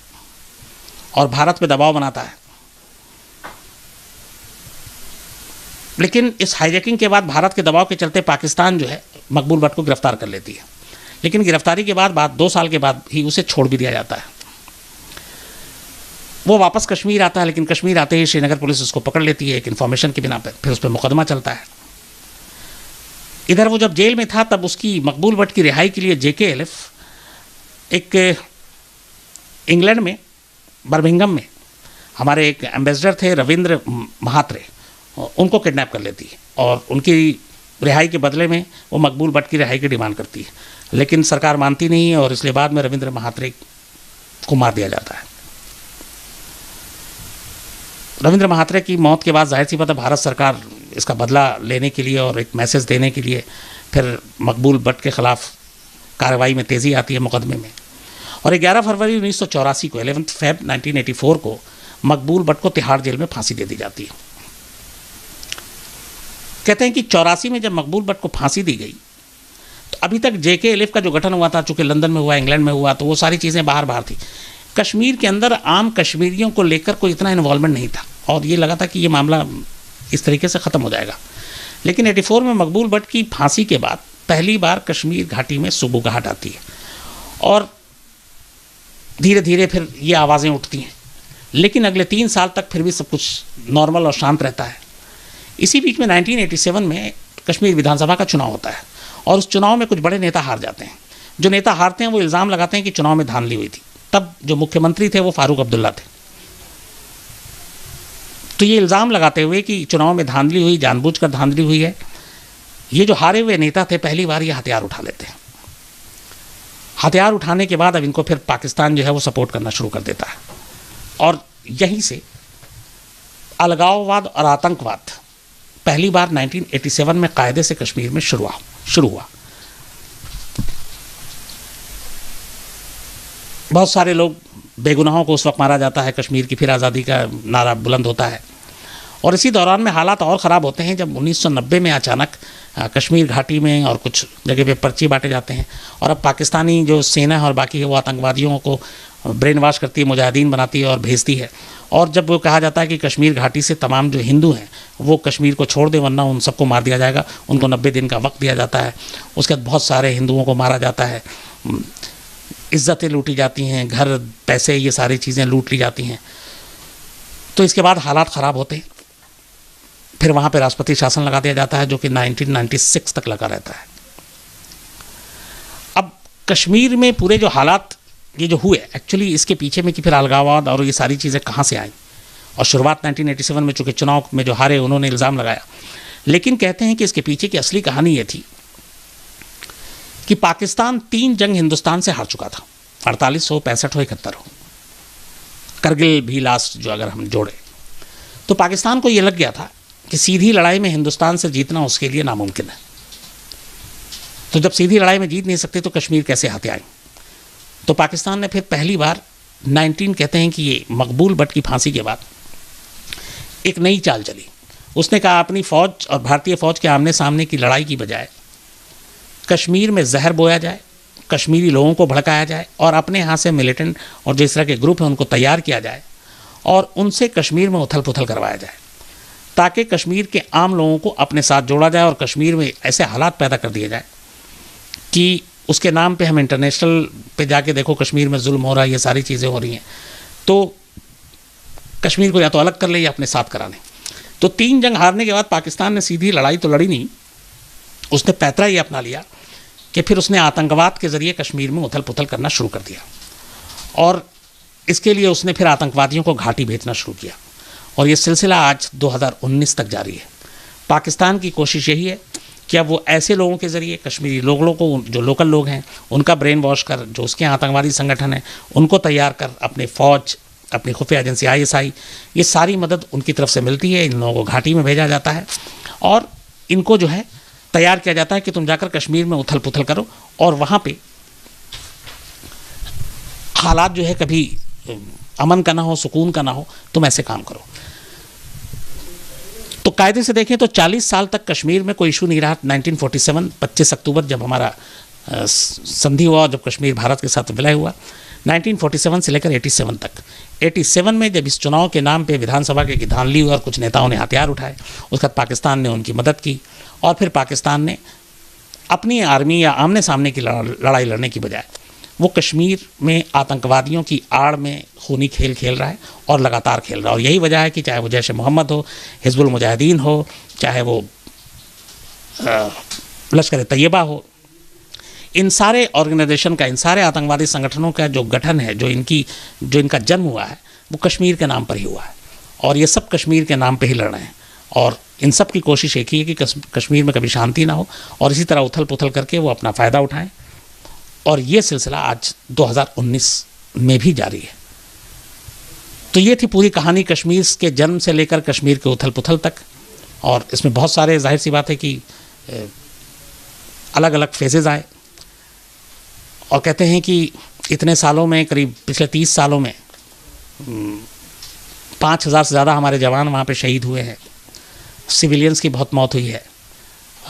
और भारत पे दबाव बनाता है। लेकिन इस हाईजैकिंग के बाद भारत के दबाव के चलते पाकिस्तान जो है मकबूल भट्ट को गिरफ्तार कर लेती है। लेकिन गिरफ्तारी के बाद 2 साल के बाद ही उसे छोड़ भी दिया जाता है। वो वापस कश्मीर आता है, लेकिन कश्मीर आते ही श्रीनगर पुलिस उसको पकड़ लेती है एक इन्फॉर्मेशन की बिना पर, फिर उस पर मुकदमा चलता है। इधर वो जब जेल में था तब उसकी, मकबूल भट्ट की रिहाई के लिए JKLF एक इंग्लैंड में बर्मिंघम में हमारे एक एम्बेसडर थे रविंद्र महात्रे, उनको किडनैप कर लेती है और उनकी रिहाई के बदले में वो मकबूल भट्ट की रिहाई की डिमांड करती है। लेकिन सरकार मानती नहीं है और इसलिए बाद में रविंद्र महात्रे को मार दिया जाता है। रविंद्र महात्रे की मौत के बाद जाहिर सी बात है भारत सरकार इसका बदला लेने के लिए और एक मैसेज देने के लिए फिर मकबूल भट्ट के ख़िलाफ़ कार्रवाई में तेज़ी आती है मुकदमे में। और 11 फरवरी 1984 को 11 फ़रवरी 1984 को मकबूल भट्ट को तिहाड़ जेल में फांसी दे दी जाती है। कहते हैं कि 84 में जब मकबूल भट्ट को फांसी दी गई तो अभी तक JKLF का जो गठन हुआ था, चूँकि लंदन में हुआ, इंग्लैंड में हुआ, तो वो सारी चीज़ें बाहर थी। कश्मीर के अंदर आम कश्मीरियों को लेकर कोई इतना इन्वॉल्वमेंट नहीं था और ये लगा था कि ये मामला इस तरीके से ख़त्म हो जाएगा। लेकिन 84 में मकबूल भट्ट की फांसी के बाद पहली बार कश्मीर घाटी में सुबुगाहट आती है और धीरे धीरे फिर ये आवाज़ें उठती हैं। लेकिन अगले 3 साल तक फिर भी सब कुछ नॉर्मल और शांत रहता है। इसी बीच में 1987 में कश्मीर विधानसभा का चुनाव होता है और उस चुनाव में कुछ बड़े नेता हार जाते हैं। जो नेता हारते हैं वो इल्ज़ाम लगाते हैं कि चुनाव में धांधली हुई थी। तब जो मुख्यमंत्री थे वो फारूक अब्दुल्ला थे। तो ये इल्ज़ाम लगाते हुए कि चुनाव में धांधली हुई, जानबूझकर धांधली हुई है, ये जो हारे हुए नेता थे पहली बार ये हथियार उठा लेते हैं। हथियार उठाने के बाद अब इनको फिर पाकिस्तान जो है वो सपोर्ट करना शुरू कर देता है और यहीं से अलगाववाद और आतंकवाद पहली बार 1987 में कायदे से कश्मीर में शुरू हुआ। बहुत सारे लोग, बेगुनाहों को उस वक्त मारा जाता है, कश्मीर की फिर आज़ादी का नारा बुलंद होता है। और इसी दौरान में हालात और ख़राब होते हैं जब 1990 में अचानक कश्मीर घाटी में और कुछ जगह पे पर्चे बांटे जाते हैं और अब पाकिस्तानी जो सेना है और बाकी है वो आतंकवादियों को ब्रेन वॉश करती है, मुजाहिदीन बनाती है और भेजती है। और जब वो कहा जाता है कि कश्मीर घाटी से तमाम जो हिंदू हैं वो कश्मीर को छोड़ दें वरना उन सबको मार दिया जाएगा, उनको 90 दिन का वक्त दिया जाता है। उसके बाद बहुत सारे हिंदुओं को मारा जाता है, इज्जतें लूटी जाती हैं, घर, पैसे, ये सारी चीज़ें लूट ली जाती हैं। तो इसके बाद हालात ख़राब होते हैं। फिर वहाँ पे राष्ट्रपति शासन लगा दिया जाता है जो कि 1996 तक लगा रहता है। अब कश्मीर में पूरे जो हालात ये जो हुए एक्चुअली इसके पीछे में कि फिर अलगाववाद और ये सारी चीज़ें कहाँ से आई। और शुरुआत 1987 में चूँकि चुनाव में जो हारे उन्होंने इल्ज़ाम लगाया, लेकिन कहते हैं कि इसके पीछे की असली कहानी ये थी कि पाकिस्तान 3 जंग हिंदुस्तान से हार चुका था, 48 हो, 65 हो, 71 हो, करगिल भी लास्ट जो अगर हम जोड़े, तो पाकिस्तान को ये लग गया था कि सीधी लड़ाई में हिंदुस्तान से जीतना उसके लिए नामुमकिन है। तो जब सीधी लड़ाई में जीत नहीं सकते तो कश्मीर कैसे हाथे आए। तो पाकिस्तान ने फिर पहली बार 19 कहते हैं कि ये मकबूल भट्ट की फांसी के बाद एक नई चाल चली। उसने कहा अपनी फ़ौज और भारतीय फ़ौज के आमने सामने की लड़ाई की बजाय कश्मीर में जहर बोया जाए, कश्मीरी लोगों को भड़काया जाए और अपने यहाँ से मिलिटेंट और जिस तरह के ग्रुप हैं उनको तैयार किया जाए और उनसे कश्मीर में उथल पुथल करवाया जाए, ताकि कश्मीर के आम लोगों को अपने साथ जोड़ा जाए और कश्मीर में ऐसे हालात पैदा कर दिए जाए कि उसके नाम पे हम इंटरनेशनल पे जाके देखो कश्मीर में जुल्म हो रहा है, ये सारी चीज़ें हो रही हैं, तो कश्मीर को या तो अलग कर ले या अपने साथ करा लें। तो 3 जंग हारने के बाद पाकिस्तान ने सीधी लड़ाई तो लड़ी नहीं, उसने पैतरा ये अपना लिया कि फिर उसने आतंकवाद के ज़रिए कश्मीर में उथल पुथल करना शुरू कर दिया और इसके लिए उसने फिर आतंकवादियों को घाटी भेजना शुरू किया और ये सिलसिला आज 2019 तक जारी है। पाकिस्तान की कोशिश यही है कि अब वो ऐसे लोगों के ज़रिए कश्मीरी लोगों को, जो लोकल लोग हैं, उनका ब्रेन वॉश कर, जो उसके आतंकवादी संगठन हैं उनको तैयार कर, अपने फ़ौज, अपनी खुफिया एजेंसी ISI, ये सारी मदद उनकी तरफ से मिलती है। इन लोगों को घाटी में भेजा जाता है और इनको जो है तैयार किया जाता है कि तुम जाकर कश्मीर में उथल पुथल करो और वहाँ पे हालात जो है कभी अमन का ना हो, सुकून का ना हो, तुम ऐसे काम करो। तो कायदे से देखें तो 40 साल तक कश्मीर में कोई इशू नहीं रहा। 1947 25 अक्टूबर जब हमारा संधि हुआ, जब कश्मीर भारत के साथ विलय हुआ, 1947 से लेकर 87 तक, 87 में जब इस चुनाव के नाम पे विधानसभा की धांधली हुई और कुछ नेताओं ने हथियार उठाए, उसके बाद पाकिस्तान ने उनकी मदद की और फिर पाकिस्तान ने अपनी आर्मी या आमने सामने की लड़ाई लड़ने की बजाय वो कश्मीर में आतंकवादियों की आड़ में खूनी खेल खेल रहा है और लगातार खेल रहा है। और यही वजह है कि चाहे वो जैश ए मोहम्मद हो, हिजबुल मुजाहिदीन हो, चाहे वो लश्कर तैयबा हो, इन सारे ऑर्गेनाइजेशन का, इन सारे आतंकवादी संगठनों का जो गठन है, जो इनका जन्म हुआ है, वो कश्मीर के नाम पर ही हुआ है और ये सब कश्मीर के नाम पे ही लड़ रहे हैं। और इन सब की कोशिश एक ही है कि कश्मीर में कभी शांति ना हो और इसी तरह उथल पुथल करके वो अपना फ़ायदा उठाएं। और ये सिलसिला आज 2019 में भी जारी है। तो ये थी पूरी कहानी कश्मीर के जन्म से लेकर कश्मीर के उथल पुथल तक। और इसमें बहुत सारे, जाहिर सी बात है कि अलग अलग फेजेज़ आए और कहते हैं कि इतने सालों में, करीब पिछले 30 सालों में 5000 से ज़्यादा हमारे जवान वहाँ पे शहीद हुए हैं, सिविलियंस की बहुत मौत हुई है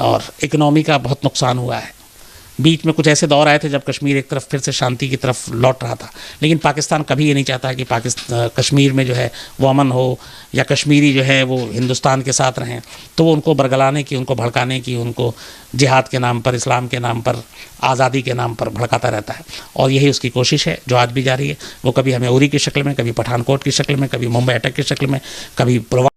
और इकनॉमी का बहुत नुकसान हुआ है। बीच में कुछ ऐसे दौर आए थे जब कश्मीर एक तरफ फिर से शांति की तरफ लौट रहा था, लेकिन पाकिस्तान कभी ये नहीं चाहता कि कश्मीर में जो है वो अमन हो या कश्मीरी जो है वो हिंदुस्तान के साथ रहें। तो वो उनको बरगलाने की, उनको भड़काने की, उनको जिहाद के नाम पर, इस्लाम के नाम पर, आज़ादी के नाम पर भड़काता रहता है। और यही उसकी कोशिश है जो आज भी जारी है। वो कभी हमें उरी की शक्ल में, कभी पठानकोट की शक्ल में, कभी मुंबई अटैक की शक्ल में, कभी